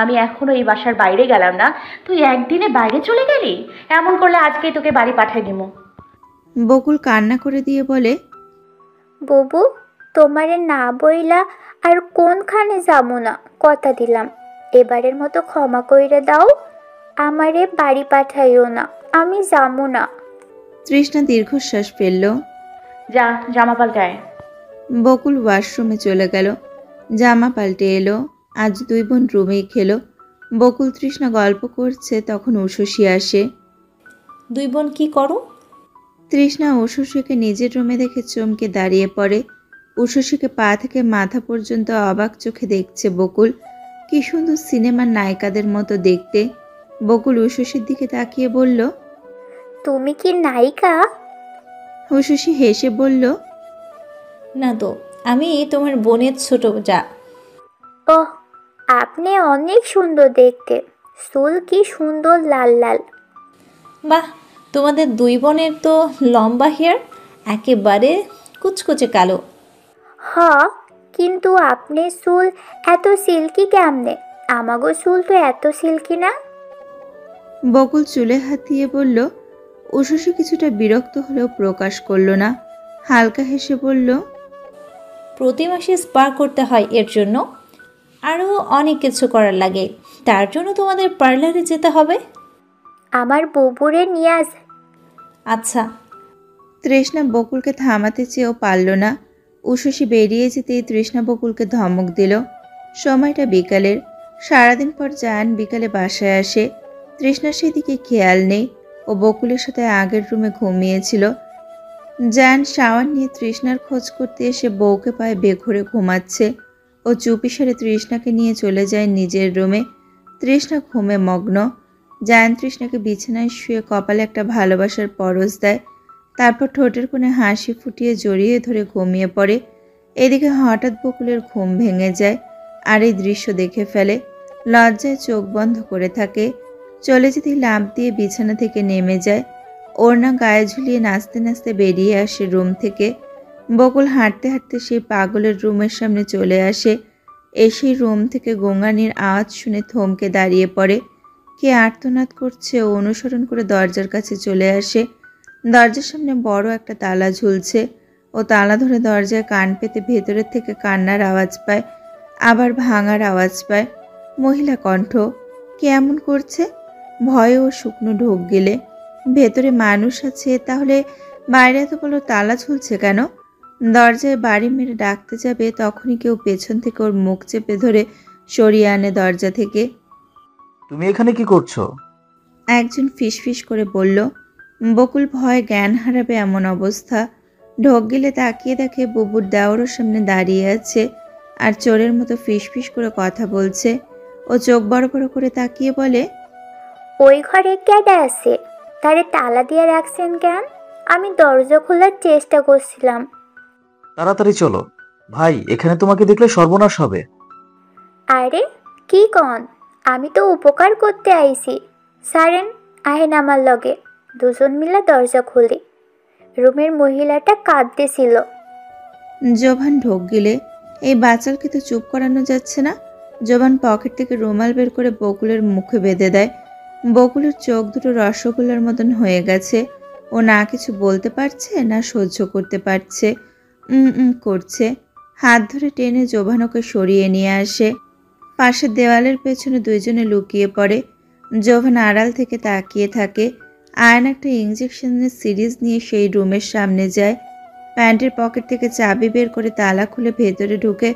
আমি এখনো এই বাসার বাইরে গেলাম না, তুই একদিনে বাইরে চলে গেলি? এমন করলে আজকেই তোকে বাড়ি পাঠিয়ে দিব। বকুল কান্না করে দিয়ে বলে, বুবু, তোমারে না বইলা আর কোনখানে যাবো না, কথা দিলাম। এবারের মতো ক্ষমা কইরে দাও, আমারে বাড়ি পাঠাইও না, আমি যাবো না। তৃষ্ণা দীর্ঘশ্বাস ফেলল। যা, জামা পাল্টায়। বকুল ওয়াশরুমে চলে গেল, জামা পাল্টে এলো। আজ দুই বোন রুমেই খেলো। বকুল তৃষ্ণা গল্প করছে, তখন উষসী আসে। দুই বোন কি করো? তৃষ্ণা উষসীকে নিজের রুমে দেখে চমকে দাঁড়িয়ে পড়ে। উষসীকে পা থেকে মাথা পর্যন্ত অবাক চোখে দেখছে বকুল। কি সুন্দর সিনেমার নায়িকাদের মতো দেখতে। বকুল উষসীর দিকে তাকিয়ে বলল, তুমি কি নায়িকা? উষসী হেসে বলল, না তো, আমি তোমার বোনের ছোট যা। ওহ, আপনি অনেক সুন্দর দেখতে, চুল কি সুন্দর লাল লাল। বাহ, তোমাদের দুই বোনের তো লম্বা হেয়ার, একেবারে কুচকুচে কালো। হ, কিন্তু আপনি চুল এত সিল্কি কেমনে? আমাগো চুল তো এত সিল্কি না। বকুল চুলে হাত দিয়ে বলল। উষসী কিছুটা বিরক্ত হলেও প্রকাশ করল না, হালকা হেসে বলল, প্রতি মাসে স্পা করতে হয়, এর জন্য আরও অনেক কিছু করার লাগে, তার জন্য তোমাদের পার্লারে যেতে হবে। আমার বুবুরে নিয়ে আস। আচ্ছা। তৃষ্ণা বকুলকে থামাতে চেয়েও পারল না। উষসী বেরিয়ে যেতেই তৃষ্ণা বকুলকে ধমক দিল। সময়টা বিকালের। সারাদিন পর জায়ান বিকালে বাসায় আসে। তৃষ্ণার সেদিকে খেয়াল নেই, ও বকুলের সাথে আগের রুমে ঘুমিয়েছিল। জায়ান শাওয়ার নিয়ে তৃষ্ণার খোঁজ করতে এসে বউকে পায়ে বেঘরে ঘুমাচ্ছে। ও চুপি সারে তৃষ্ণাকে নিয়ে চলে যায় নিজের রুমে। তৃষ্ণা ঘুমে মগ্ন। জায়ান তৃষ্ণাকে বিছানায় শুয়ে কপালে একটা ভালোবাসার পরশ দেয়, তারপর ঠোঁটের কোণে হাসি ফুটিয়ে জড়িয়ে ধরে ঘুমিয়ে পড়ে। এদিকে হঠাৎ বকুলের ঘুম ভেঙে যায়, আর এই দৃশ্য দেখে ফেলে। লজ্জায় চোখ বন্ধ করে থাকে। চলে যেতেই লাফ দিয়ে বিছানা থেকে নেমে যায়। ওড়না গায়ে ঝুলিয়ে নাচতে নাচতে বেরিয়ে আসে রুম থেকে। বকুল হাঁটতে হাঁটতে সেই পাগলের রুমের সামনে চলে আসে। এসেই রুম থেকে গোঙানির আওয়াজ শুনে থমকে দাঁড়িয়ে পড়ে। কে আর্তনাদ করছে ও অনুসরণ করে দরজার কাছে চলে আসে। দরজার সামনে বড় একটা তালা ঝুলছে। ও তালা ধরে দরজায় কান পেতে ভেতরের থেকে কান্নার আওয়াজ পায়, আবার ভাঙার আওয়াজ পায়। মহিলা কণ্ঠ। কে এমন করছে? ভয়ে ও শুকনো ঢোক গেলে। ভেতরে মানুষ আছে, তাহলে বাইরে এত বড় তালা ঝুলছে কেন? দরজায় বাড়ি মেরে ডাকতে যাবে, তখনই কেউ পেছন থেকে ওর মুখ চেপে ধরে সরিয়ে আনে দরজা থেকে। তুমি এখানে কি করছো? একজন ফিসফিস করে বলল। বকুল ভয়ে জ্ঞান হারাবে এমন অবস্থা। ঢোক গেলে তাকিয়ে দেখে বুবুর দেওরের সামনে দাঁড়িয়ে আছে, আর চোরের মতো ফিসফিস করে কথা বলছে। ও চোখ বড় বড় করে তাকিয়ে বলে, ওই ঘরে কেডা আছে? তারে তালা দিয়ে রাখছেন কেন? আমি দরজা খোলার চেষ্টা করছিলাম। তাড়াতাড়ি চলো ভাই, এখানে তোমাকে দেখলে সর্বনাশ হবে। আরে কি কন? আমি তো উপকার করতে আইছি। সারেন, আহেন আমার লগে। দুজন মিলে দরজা খুলি। রুমের মহিলাটা কাঁদতেছিল। জোভান ঢোক গেলে। এই বাচালকে তো চুপ করানো যাচ্ছে না। জোভান পকেট থেকে রুমাল বের করে বকুলের মুখে বেঁধে দেয়। বকুলের চোখ দুটো রসগোল্লার মতন হয়ে গেছে। ও না কিছু বলতে পারছে, না সহ্য করতে পারছে। করছে। হাত ধরে টেনে জোভান ওকে সরিয়ে নিয়ে আসে। পাশের দেওয়ালের পেছনে দুইজনে লুকিয়ে পড়ে। জোভান আড়াল থেকে তাকিয়ে থাকে। আয়ন একটা ইঞ্জেকশনের সিরিজ নিয়ে সেই রুমের সামনে যায়। প্যান্টের পকেট থেকে চাবি বের করে তালা খুলে ভেতরে ঢুকে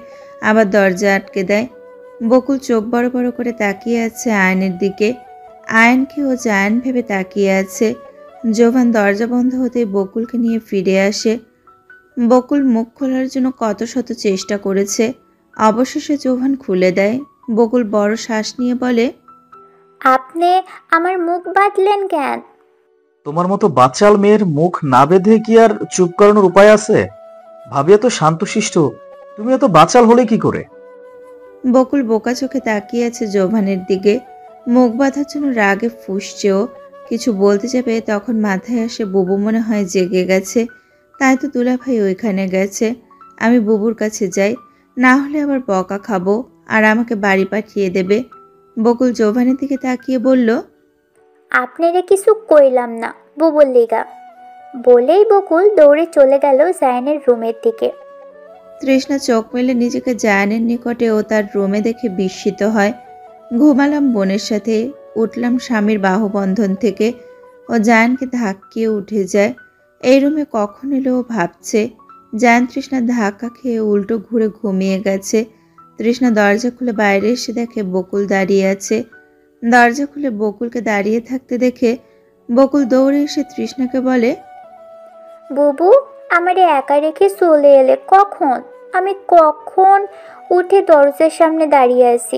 আবার দরজা আটকে দেয়। বকুল চোখ বড় বড় করে তাকিয়ে আছে আয়নের দিকে। আয়নকে ও জায়ান ভেবে তাকিয়ে আছে। জোভান দরজা বন্ধ হতেই বকুলকে নিয়ে ফিরে আসে। বকুল মুখ খোলার জন্য কত শত চেষ্টা করেছে, অবশেষে জোভান খুলে দেয়। বকুল বড় শ্বাস নিয়ে বলে, আপনি আমার মুখ বাঁধলেন কেন? তোমার মতো বাচাল মেয়ের মুখ না বেঁধে কি আর চুপ করানোর উপায় আছে? ভাবি এত শান্তশিষ্ট, তুমি এত বাচাল হলে কি করে? বকুল বোকা চোখে তাকিয়ে আছে জোভানের দিকে। মুখ বাঁধার জন্য রাগে ফুঁসছেও। কিছু বলতে যাবে, তখন মাথায় আসে বুবু মনে হয় জেগে গেছে, তাই তো দুলাভাই ওইখানে গেছে। আমি বুবুর কাছে যাই, না হলে আবার বকা খাবো আর আমাকে বাড়ি পাঠিয়ে দেবে। বকুল জোভানের দিকে তাকিয়ে বলল, আপনারা কিছু কইলাম না বুবুর লিগা। বলেই বকুল দৌড়ে চলে গেল জায়ানের রুমের দিকে। তৃষ্ণা চোখ মেলে নিজেকে জায়ানের নিকটে ও তার রুমে দেখে বিস্মিত হয়। ঘুমালাম বোনের সাথে, উঠলাম স্বামীর বাহুবন্ধন থেকে। ও জায়ানকে ধাক্কিয়ে উঠে যায়। এই রুমে কখন এলো ও ভাবছে। জায়ান তৃষ্ণা ধাক্কা খেয়ে উল্টো ঘুরে ঘুমিয়ে গেছে। তৃষ্ণা দরজা খুলে বাইরে এসে দেখে বকুল দাঁড়িয়ে আছে। দরজা খুলে বকুলকে দাঁড়িয়ে থাকতে দেখে বকুল দৌড়ে এসে তৃষ্ণাকে বলে, বুবু আমারে একা রেখে চলে এলে কখন? আমি কখন উঠে দরজার সামনে দাঁড়িয়ে আছি।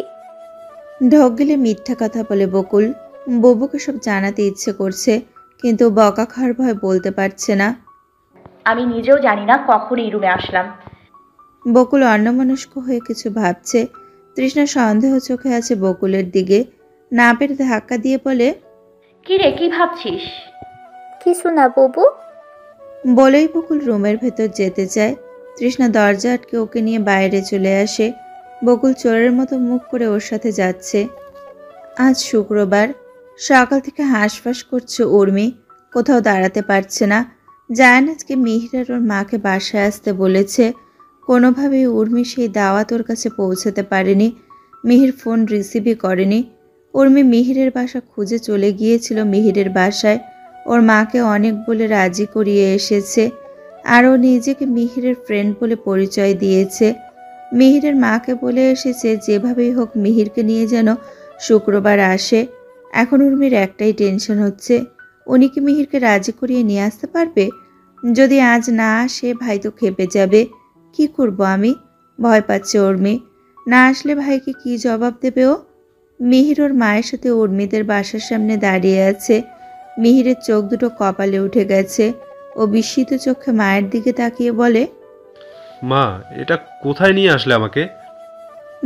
ঢোক গেলে মিথ্যা কথা বলে বকুল। বুবুকে সব জানাতে ইচ্ছে করছে, কিন্তু বকা খাওয়ার ভয় বলতে পারছে না। আমি নিজেও জানি না কখন এই রুমে আসলাম। বকুল অন্যমনস্ক হয়ে কিছু ভাবছে। তৃষ্ণা সন্দেহ চোখে আছে বকুলের দিকে। না পেরে ধাক্কা দিয়ে বলে, কি রে, কি ভাবছিস? কিছু না বুবু। বলেই বকুল রুমের ভেতর যেতে চায়। তৃষ্ণা দরজা আটকে ওকে নিয়ে বাইরে চলে আসে। বকুল চোরের মতো মুখ করে ওর সাথে যাচ্ছে। আজ শুক্রবার, সকাল থেকে হাঁসফাঁস করছে উর্মি, কোথাও দাঁড়াতে পারছে না। জায়ান আজকে মিহির আর ওর মাকে বাসায় আসতে বলেছে। কোনোভাবেই উর্মি সেই দাওয়াত ওর কাছে পৌঁছাতে পারেনি। মিহির ফোন রিসিভই করেনি। উর্মি মিহিরের বাসা খুঁজে চলে গিয়েছিল মিহিরের বাসায়। ওর মাকে অনেক বলে রাজি করিয়ে এসেছে, আর ও নিজেকে মিহিরের ফ্রেন্ড বলে পরিচয় দিয়েছে। মিহিরের মাকে বলে এসেছে যেভাবেই হোক মিহিরকে নিয়ে যেন শুক্রবার আসে। এখন উর্মির একটাই টেনশন হচ্ছে, উনি কি মিহিরকে রাজি করিয়ে নিয়ে আসতে পারবে? যদি আজ না আসে ভাই তো খেপে যাবে। কি করব আমি? ভয় পাচ্ছে উর্মি। না আসলে ভাইকে কি জবাব দেবে ও? মিহির ওর মায়ের সাথে উর্মিদের বাসার সামনে দাঁড়িয়ে আছে। মিহিরের চোখ দুটো কপালে উঠে গেছে। ও বিস্মিত চোখে মায়ের দিকে তাকিয়ে বলে, মা, এটা কোথায় নিয়ে আসলে আমাকে?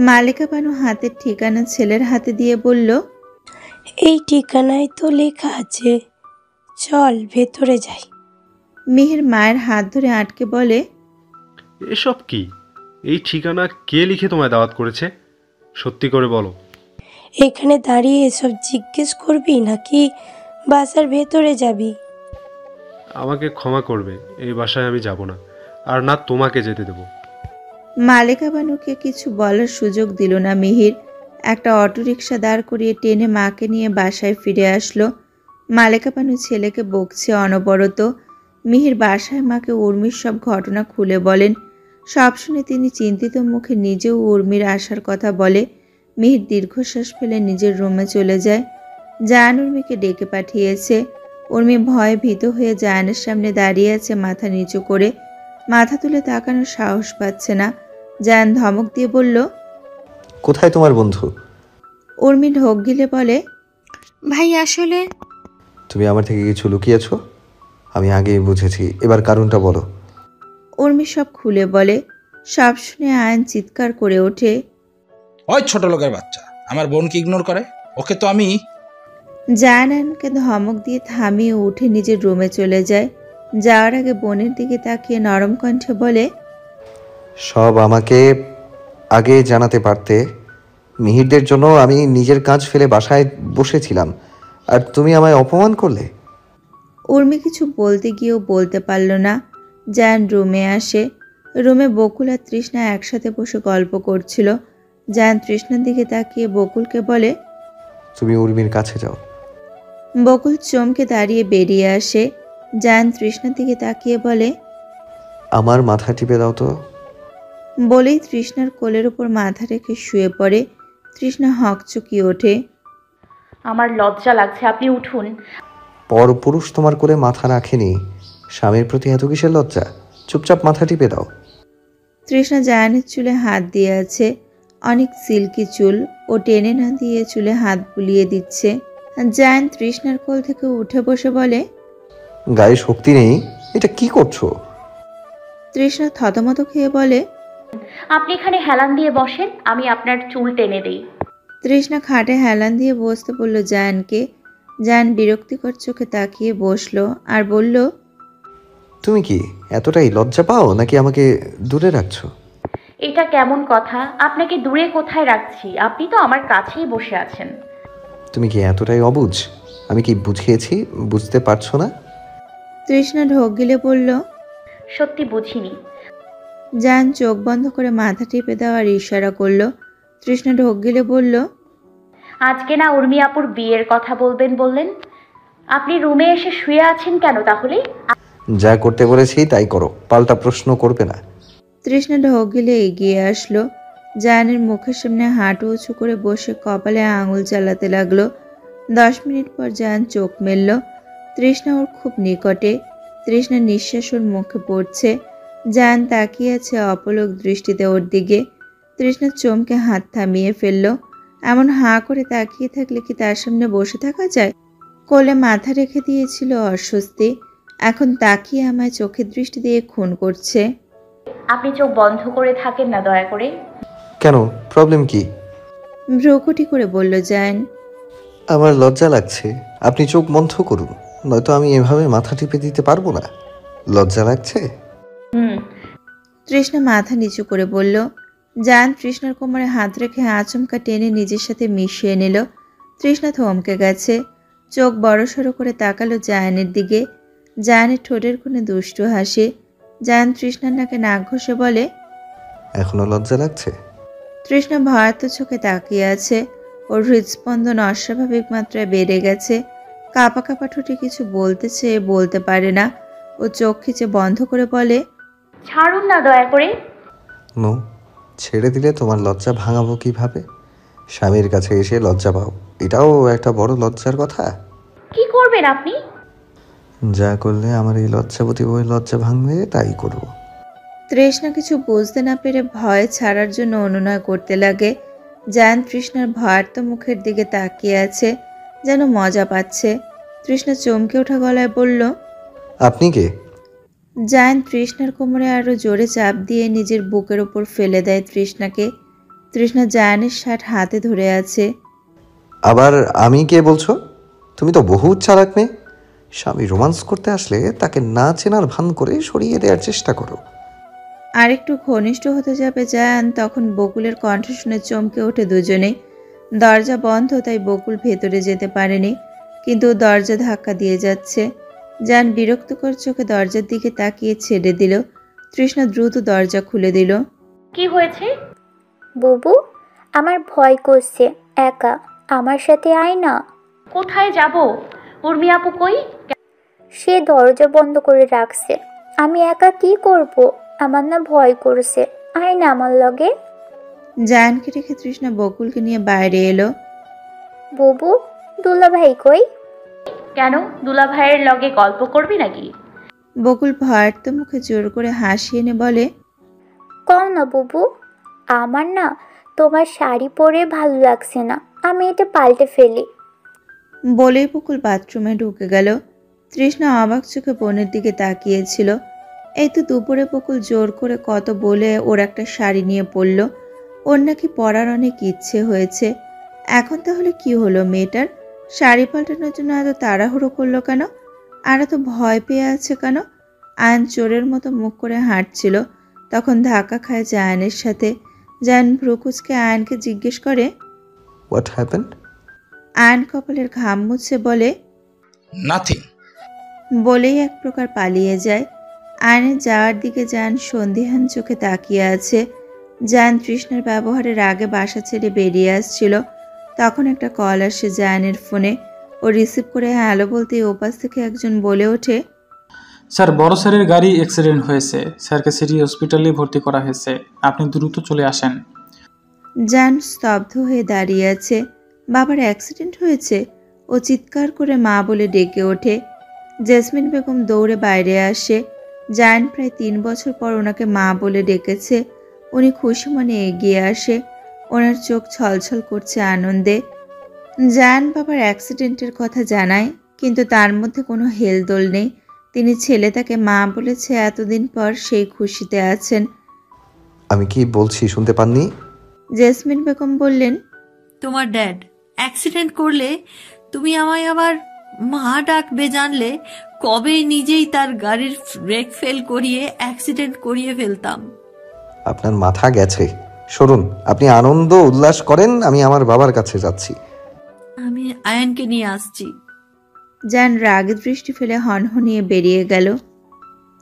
মালেকা বানু হাতের ঠিকানা ছেলের হাতে দিয়ে বলল, এই ঠিকানায় তো লেখা আছে, চল ভেতরে যাই। মিহির মায়ের হাত ধরে আটকে বলে, এসব কি? এই ঠিকানা কে লিখে তোমায় দাওয়াত করেছে? সত্যি করে বলো। এখানে দাঁড়িয়ে এসব জিজ্ঞেস করবি নাকি বাসার ভেতরে যাবি? আমাকে ক্ষমা করবে, এই বাসায় আমি যাব না, আর না তোমাকে যেতে দেব। মালেকা বানুকে কিছু বলার সুযোগ দিল না মিহির। একটা অটোরিকশা দাঁড় করিয়ে টেনে মাকে নিয়ে বাসায় ফিরে আসলো। মালেকা বানু ছেলেকে বকছে অনবরত। মিহির বাসায় মাকে উর্মির সব ঘটনা খুলে বলেন। সব শুনে তিনি চিন্তিত মুখে নিজেও উর্মির আসার কথা বলে। মিহির দীর্ঘশ্বাস ফেলে নিজের রুমে চলে যায়। জায়ান উর্মিকে ডেকে পাঠিয়েছে। উর্মি ভয়ে ভীত হয়ে জায়ানের সামনে দাঁড়িয়ে আছে মাথা নিচু করে। মাথা তুলে তাকানোর সাহস পাচ্ছে না। জায়ান ধমক দিয়ে বলল, কোথায় তোমার বন্ধু? উর্মি ঢোক গিলে বলে, ভাই আসলে তুমি আমার থেকে কিছু লুকিয়েছো? আমি আগেই বুঝেছি, এবার কারণটা বলো। উর্মি সব খুলে বলে। সব শুনে আয়ন চিৎকার করে ওঠে, ওই ছোট লোকের বাচ্চা আমার বোনকে ইগনোর করে, ওকে তো আমি। জায়ান আয়নকে ধমক দিয়ে থামিয়ে উঠে নিজের রুমে চলে যায়। যাওয়ার আগে বোনের দিকে তাকিয়ে নরম কণ্ঠে বলে, সব আমাকে আগে জানাতে পারতে। মিহিরদের জন্য আমি নিজের কাজ ফেলে বাসায় বসেছিলাম, আর তুমি আমায় অপমান করলে। উর্মি কিছু বলতে গিয়েও বলতে পারল না। জায়ান রুমে আসে। রুমে বকুল আর তৃষ্ণা একসাথে বসে গল্প করছিল। জায়ান তৃষ্ণার দিকে তাকিয়ে বকুলকে বলে, তুমি উর্মির কাছে যাও। বকুল চমকে দাঁড়িয়ে বেরিয়ে আসে। জায়ান তৃষ্ণার দিকে তাকিয়ে বলে, আমার মাথা টিপে দাও তো। বলেই তৃষ্ণার কোলের উপর মাথা রেখে শুয়ে পড়ে। তৃষ্ণা হকচকিয়ে ওঠে। আমার লজ্জা লাগছে, আপনি উঠুন। পরপুরুষ তোমার কোলে মাথা রাখেনি, স্বামীর প্রতি এত কিসের লজ্জা? চুপচাপ মাথা টিপে দাও। তৃষ্ণা জায়ানের চুলে হাত দিয়ে আছে। অনেক সিল্কি চুল। ও টেনে না দিয়ে চুলে হাত বুলিয়ে দিচ্ছে। জায়ান তৃষ্ণার কোল থেকে উঠে বসে বলে, গায়ে শক্তি নেই, এটা কি করছো? তৃষ্ণা থতমত খেয়ে বলে, আপনি এখানে হেলান দিয়ে বসেন, আমি আপনার চুল টেনে দেই। তৃষ্ণা খাটে হেলান দিয়ে বসতে বলল জায়ানকে। জায়ান বিরক্তিকর চোখে তাকিয়ে বসলো আর বলল, তুমি কি এতটাই লজ্জা পাও নাকি আমাকে দূরে রাখছো? এটা কেমন কথা? আপনাকে দূরে কোথায় রাখছি? আপনি তো আমার কাছেই বসে আছেন। তুমি কি এতটাই অবুঝ? আমি কি বুঝিয়েছি বুঝতে পারছো না? তৃষ্ণা ঢোক গিলে বলল। সত্যি বুঝিনি। জান চোখ বন্ধ করে মাথা টিপে দেওয়ার ইশারা করলো। তৃষ্ণা ঢোক গিলে বলল, আজকে না উর্মি আপুর বিয়ের কথা বলবেন বললেন, আপনি রুমে এসে শুয়ে আছেন কেন তাহলে? যা করতে বলেছি তাই করো, পাল্টা প্রশ্ন করবে না। তৃষ্ণা ঢোক গিলে এগিয়ে আসলো। জায়ানের মুখের সামনে হাঁটু উঁচু করে বসে কপালে আঙুল চালাতে লাগলো। 10 মিনিট পর জায়ান চোখ মেলল। তৃষ্ণা ওর খুব নিকটে। তৃষ্ণার নিঃশ্বাস ওর মুখে পড়ছে। জায়ান তাকিয়ে আছে অপলক দৃষ্টিতে ওর দিকে। তৃষ্ণা চমকে হাত থামিয়ে ফেলল। এমন হাঁ করে তাকিয়ে থাকলে কি তার সামনে বসে থাকা যায়? কোলে মাথা রেখে দিয়েছিল অস্বস্তি, এখন তাকিয়ে আমায় চোখের দৃষ্টি দিয়ে খুন করছে। আপনি চোখ বন্ধ করে থাকেন না দয়া করে। কেন, প্রবলেম কি? ভ্রুকুটি করে বলল জায়ান। আমার লজ্জা লাগছে, আপনি চোখ বন্ধ করুন, নয়তো আমি এভাবে মাথা টিপে দিতে পারবো না। লজ্জা লাগছে? তৃষ্ণা মাথা নিচু করে বলল। জায়ান তৃষ্ণার কোমরে হাত রেখে আচমকা টেনে নিজের সাথে মিশিয়ে নিল। তৃষ্ণা থমকে গেছে, চোখ বড়সড় করে তাকালো জায়ানের দিকে। জায়ানের ঠোঁটের কোণে দুষ্টু হাসি। জায়ান তৃষ্ণার নাকে নাক ঘষে বলে, এখনো লজ্জা লাগছে? তৃষ্ণা ভয়ার্ত চোখে তাকিয়ে আছে। ওর হৃদস্পন্দন অস্বাভাবিক মাত্রায় বেড়ে গেছে। কাঁপা কাঁপা ঠোঁটে কিছু বলতে চেয়ে বলতে পারে না। ও চোখ খিচে বন্ধ করে বলে, ছাড়ুন না দয়া করে। নো, ছেড়ে দিলে তোমার লজ্জা ভাঙাবো কিভাবে? স্বামীর কাছে এসে লজ্জা পাও, এটাও একটা বড় লজ্জার কথা। কি করবেন আপনি? যা করলে আমার এই লজ্জাবতী বই লজ্জা ভাঙবে তাই করবো। তৃষ্ণা কিছু বুঝতে না পেরে ভয় ছাড়ার জন্য অনুনয় করতে লাগে। জায়ান তৃষ্ণার ভয়ার্ত মুখের দিকে তাকিয়ে আছে, যেন মজা পাচ্ছে। তৃষ্ণা চমকে ওঠা গলায় বলল, আপনি কে? জায়ান তৃষ্ণার কোমরে আরো জোরে চাপ দিয়ে নিজের বুকের ওপর ফেলে দেয় তৃষ্ণাকে। তৃষ্ণা জায়ানের শার্ট হাতে ধরে আছে। আবার আমি কে বলছো? তুমি তো বহু চালাক মেয়ে। স্বামী রোমান্স করতে আসলে তাকে না চেনার ভান করে সরিয়ে দেওয়ার চেষ্টা করো। আরেকটু ঘনিষ্ঠ হতে যাবে জায়ান, তখন বকুলের কণ্ঠ শুনে চমকে ওঠে দুজনে। দরজা বন্ধ, তাই বকুল ভেতরে যেতে পারেনি, কিন্তু দরজা ধাক্কা দিয়ে যাচ্ছে। জায়ান বিরক্তকর চোখে দরজার দিকে তাকিয়ে ছেড়ে দিল। তৃষ্ণা দ্রুত দরজা খুলে দিল। কি হয়েছে? বুবু, আমার ভয় করছে, একা আমার সাথে আয় না। কোথায় যাব? উর্মি আপু কই? সে দরজা বন্ধ করে রাখছে। আমি একা কি করব? আমার না ভয় করছে, আয় না আমার লগে। জায়ানকে রেখে তৃষ্ণা বকুলকে নিয়ে বাইরে এলো। বুবু, দুলা ভাই কই? কেন, দুলা ভাইয়ের লগে গল্প করবি নাকি? বকুল ভয়ার্ত মুখে জোর করে হাসি এনে বলে, কও না বুবু, আমার না তোমার শাড়ি পরে ভালো লাগছে না, আমি এটা পাল্টে ফেলি। বলেই বকুল বাথরুমে ঢুকে গেল। তৃষ্ণা অবাক চোখে বোনের দিকে তাকিয়েছিল। এই তো দুপুরে বকুল জোর করে কত বলে ওর একটা শাড়ি নিয়ে পরল। ওর নাকি পরার অনেক ইচ্ছে হয়েছে। এখন তাহলে কি হলো মেয়েটার? শাড়ি পাল্টানোর জন্য এত তাড়াহুড়ো করলো কেন? আর এত ভয় পেয়ে আছে কেন? আয়ন চোরের মতো মুখ করে হাঁটছিল, তখন ধাক্কা খায় জায়ানের সাথে। জায়ান ভ্রুকুচকে আয়নকে জিজ্ঞেস করে, হোয়াট হ্যাপেন্ড? আয়ন কপালের ঘাম মুছে বলে, নাথিং। বলেই এক প্রকার পালিয়ে যায়। আয়নের যাওয়ার দিকে জায়ান সন্দিহান চোখে তাকিয়ে আছে। জায়ান তৃষ্ণার ব্যবহারের আগে বাসা ছেড়ে বেরিয়ে আসছিল, তখন একটা কল আসে জায়ানের ফোনে। ও রিসিভ করে হ্যালো বলতেই ওপাশ থেকে একজন বলে ওঠে, স্যার, বড় স্যারের গাড়ি অ্যাক্সিডেন্ট হয়েছে, স্যারকে সিটি হসপিটালে ভর্তি করা হয়েছে, আপনি দ্রুত চলে আসেন। জায়ান স্তব্ধ হয়ে দাঁড়িয়ে আছে। বাবার অ্যাক্সিডেন্ট হয়েছে? ও চিৎকার করে মা বলে ডেকে ওঠে। জেসমিন বেগম দৌড়ে বাইরে আসে। জায়ান প্রায় 3 বছর পর ওনাকে মা বলে ডেকেছে। উনি খুশি মনে এগিয়ে আসে। ওনার চোখ ছলছল করছে আনন্দে। জায়ান বাবার অ্যাক্সিডেন্টের কথা জানায়, কিন্তু তার মধ্যে কোনো হেলদোল নেই। তিনি ছেলে তাকে মা বলেছে এতদিন পর সেই খুশিতে আছেন। আমি কি বলছি শুনতে পাননি? জেসমিন বেগম বললেন, তোমার ড্যাড অ্যাক্সিডেন্ট করলে তুমি আমায় আবার মা ডাকবে জানলে কবে নিজেই তার গাড়ির ব্রেক ফেল করিয়ে অ্যাক্সিডেন্ট করিয়ে ফেলতাম। আপনার মাথা গেছে। সরুন, আপনি আনন্দ উল্লাস করেন, আমি আমার বাবার কাছে যাচ্ছি। আমি আয়ানকে নিয়ে আসছি। জান রাগে দৃষ্টি ফেলে হনহনিয়ে বেরিয়ে গেল।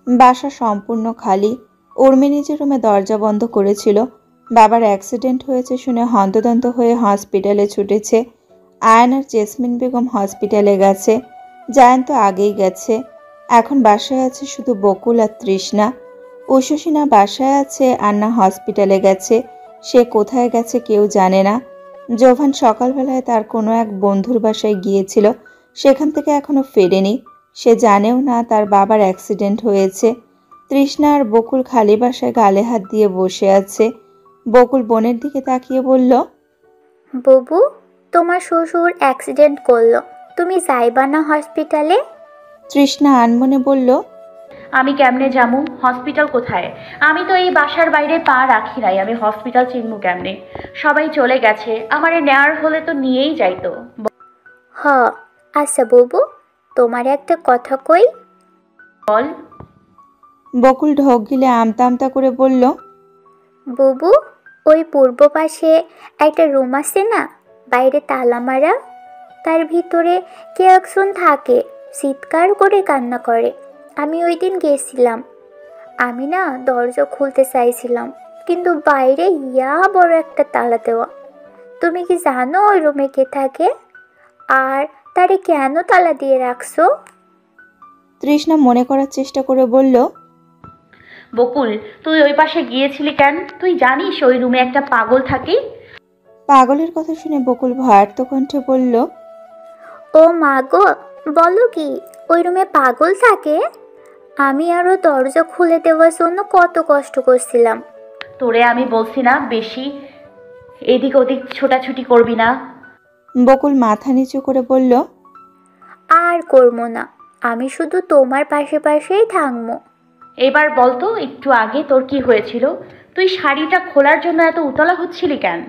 বাসা সম্পূর্ণ খালি। উর্মি নিজের রুমে দরজা বন্ধ করেছিল। বাবার অ্যাক্সিডেন্ট হয়েছে শুনে হন্তদন্ত হয়ে হসপিটালে ছুটেছে। আয়ন আর জেসমিন বেগম হসপিটালে গেছে। জায়ান তো আগেই গেছে। এখন বাসায় আছে শুধু বকুল আর তৃষ্ণা। উষসী না বাসায় আছে আর না হসপিটালে গেছে। সে কোথায় গেছে কেউ জানে না। জোভান সকালবেলায় তার কোনো এক বন্ধুর বাসায় গিয়েছিল, সেখান থেকে এখনো ফেরেনি। সে জানেও না তার বাবার অ্যাক্সিডেন্ট হয়েছে। তৃষ্ণা আর বকুল খালি বাসায় গালে হাত দিয়ে বসে আছে। বকুল বোনের দিকে তাকিয়ে বলল, বুবু, তোমার শ্বশুর অ্যাক্সিডেন্ট করলো, তুমি যাইবা না হসপিটালে? তৃষ্ণা আনমনে বলল, আমি কেমনে যামু? হসপিটাল কোথায়? আমি তো এই বাসার বাইরে পা রাখি নাই, আমি হসপিটাল চিনবো কেমনে? সবাই চলে গেছে, আমারে নেয়ার হলে তো নিয়েই যাইতো। হ, আচ্ছা বুবু, তোমার একটা কথা কই। বল। বকুল ঢোক গিলে আমতা আমতা করে বলল, বুবু, ওই পূর্ব পাশে একটা রুম আছে না, বাইরে তালা মারা, তার ভিতরে কে একজন থাকে, চিৎকার করে কান্না করে। আমি ওই দিন গেছিলাম। আমি না দরজা খুলতে চাইছিলাম, কিন্তু বাইরে ইয়া বড় একটা তালা দেওয়া। তুমি কি জানো ওই রুমে কে থাকে? আর তারে কেন তালা দিয়ে রাখছো? তৃষ্ণা মনে করার চেষ্টা করে বলল, বকুল, তুই ওই পাশে গিয়েছিলি কেন? তুই জানিস ওই রুমে একটা পাগল থাকে? পাগলের কথা শুনে বকুল ভয়ার্ত কণ্ঠে বলল, ও মা গো, বলো কি ওই রুমে পাগল থাকে? আমি আরো দরজা খুলে দেওয়ার জন্য কত কষ্ট করছিলাম। তোরে আমি বলছি না বেশি এদিক ওদিক ছোটাছুটি করবি না? বকুল মাথা নিচু করে বলল, আর করবো না, আমি শুধু তোমার পাশে পাশেই থাকবো। এবার বলতো, একটু আগে তোর কি হয়েছিল? তুই শাড়িটা খোলার জন্য এত উতলা হচ্ছিলি কেন?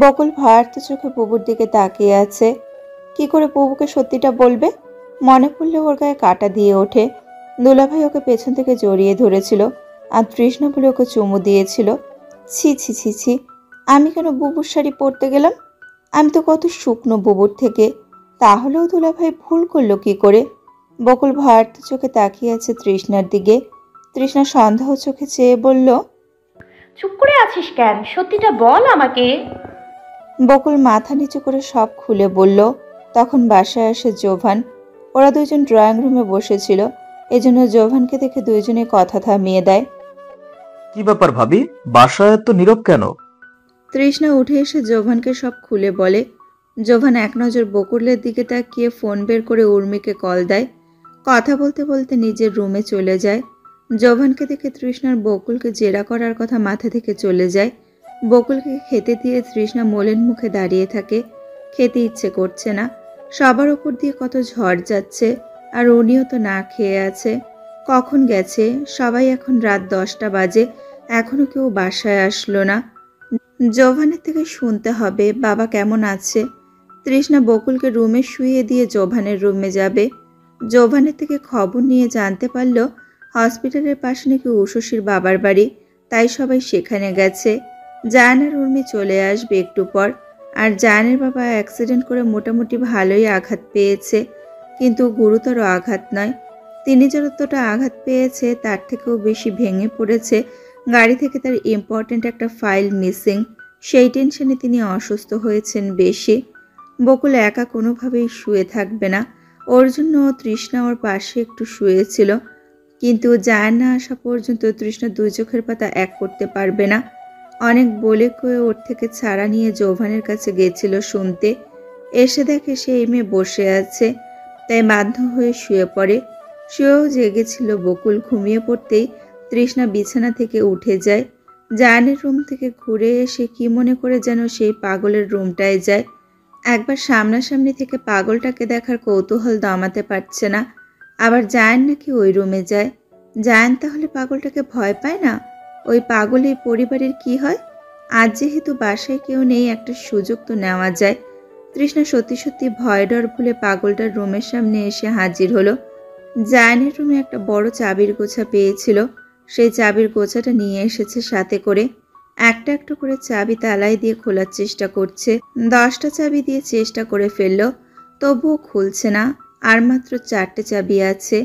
বকুল ভয়ার্ত চোখে বুবুর দিকে তাকিয়ে আছে। কি করে বুবুকে সত্যিটা বলবে? মনে পড়লে ওর গায়ে কাটা দিয়ে ওঠে। দুলাভাই ওকে পেছন থেকে জড়িয়ে ধরেছিল আর তৃষ্ণা বলে ওকে চুমু দিয়েছিল। ছি ছি ছি ছি, আমি কেন বুবুর শাড়ি পরতে গেলাম? আমি তো কত শুকনো বুবুর থেকে। তাহলেও দুলাভাই ভুল করলো কি করে? বকুল ভয়ার্ত চোখে তাকিয়ে আছে তৃষ্ণার দিকে। তৃষ্ণা সন্দেহ চোখে চেয়ে বলল, চুপ করে আছিস কেন? সত্যিটা বল আমাকে। বকুল মাথা নিচু করে সব খুলে বলল। তখন বাসায় আসে জোভান। ওরা দুজন ড্রয়িং রুমে বসেছিল, এজন্য জোভানকে দেখে দুইজনে কথা থামিয়ে দেয়। কি ব্যাপার ভাবি, বাসায় এত নীরব কেন? তৃষ্ণা উঠে এসে জোভানকে সব খুলে বলে। জোভান এক নজর বকুলের দিকে তাকিয়ে ফোন বের করে উর্মিকে কল দেয়। কথা বলতে বলতে নিজের রুমে চলে যায়। জোভানকে দেখে তৃষ্ণার বকুলকে জেরা করার কথা মাথা থেকে চলে যায়। বকুলকে খেতে দিয়ে তৃষ্ণা মলিন মুখে দাঁড়িয়ে থাকে। খেতে ইচ্ছে করছে না। সবার ওপর দিয়ে কত ঝড় যাচ্ছে, আর উনিও তো না খেয়ে আছে। কখন গেছে? সবাই এখন রাত 10টা বাজে, এখনো কেউ বাসায় আসলো না। জোভানের থেকে শুনতে হবে বাবা কেমন আছে। তৃষ্ণা বকুলকে রুমে শুইয়ে দিয়ে জোভানের রুমে যাবে। জোভানের থেকে খবর নিয়ে জানতে পারল হসপিটালের পাশে নাকি উষসীর বাবার বাড়ি, তাই সবাই সেখানে গেছে। জায়ানের উর্মি চলে আসবে একটু পর। আর জায়ানের বাবা অ্যাক্সিডেন্ট করে মোটামুটি ভালোই আঘাত পেয়েছে, কিন্তু গুরুতর আঘাত নয়। তিনি যতটা আঘাত পেয়েছে তার থেকেও বেশি ভেঙে পড়েছে। গাড়ি থেকে তার ইম্পর্ট্যান্ট একটা ফাইল মিসিং, সেই টেনশনে তিনি অসুস্থ হয়েছেন বেশি। বকুল একা কোনোভাবেই শুয়ে থাকবে না, ওর জন্য তৃষ্ণা ওর পাশে একটু শুয়েছিল। কিন্তু জায়ান না আসা পর্যন্ত তৃষ্ণা দুই চোখের পাতা এক করতে পারবে না। অনেক বলে কয়ে ওর থেকে ছাড়া নিয়ে জোভানের কাছে গেছিল শুনতে। এসে দেখে সেই মেয়ে বসে আছে, তাই বাধ্য হয়ে শুয়ে পড়ে। শুয়েও জেগেছিল বকুল। ঘুমিয়ে পড়তেই তৃষ্ণা বিছানা থেকে উঠে যায়। জায়ানের রুম থেকে ঘুরে এসে কি মনে করে যেন সেই পাগলের রুমটায় যায়। একবার সামনাসামনি থেকে পাগলটাকে দেখার কৌতূহল দমাতে পারছে না। আবার জায়ান নাকি ওই রুমে যায়। জায়ান তাহলে পাগলটাকে ভয় পায় না? ওই পাগল এই পরিবারের কি হয়? আজ যেহেতু বাসায় কেউ নেই, একটা সুযোগ তো নেওয়া যায়। তৃষ্ণা সত্যি সত্যি ভয় ডর ভুলে পাগলটার রুমের সামনে এসে হাজির হলো। জায়ানের রুমে একটা বড় চাবির গোছা পেয়েছিল, সেই চাবির গোছাটা নিয়ে এসেছে সাথে করে। একটা একটা করে চাবি তালাই দিয়ে খোলার চেষ্টা করছে। 10টা চাবি দিয়ে চেষ্টা করে ফেলল, তবুও খুলছে না। আর মাত্র 4টে চাবি আছে,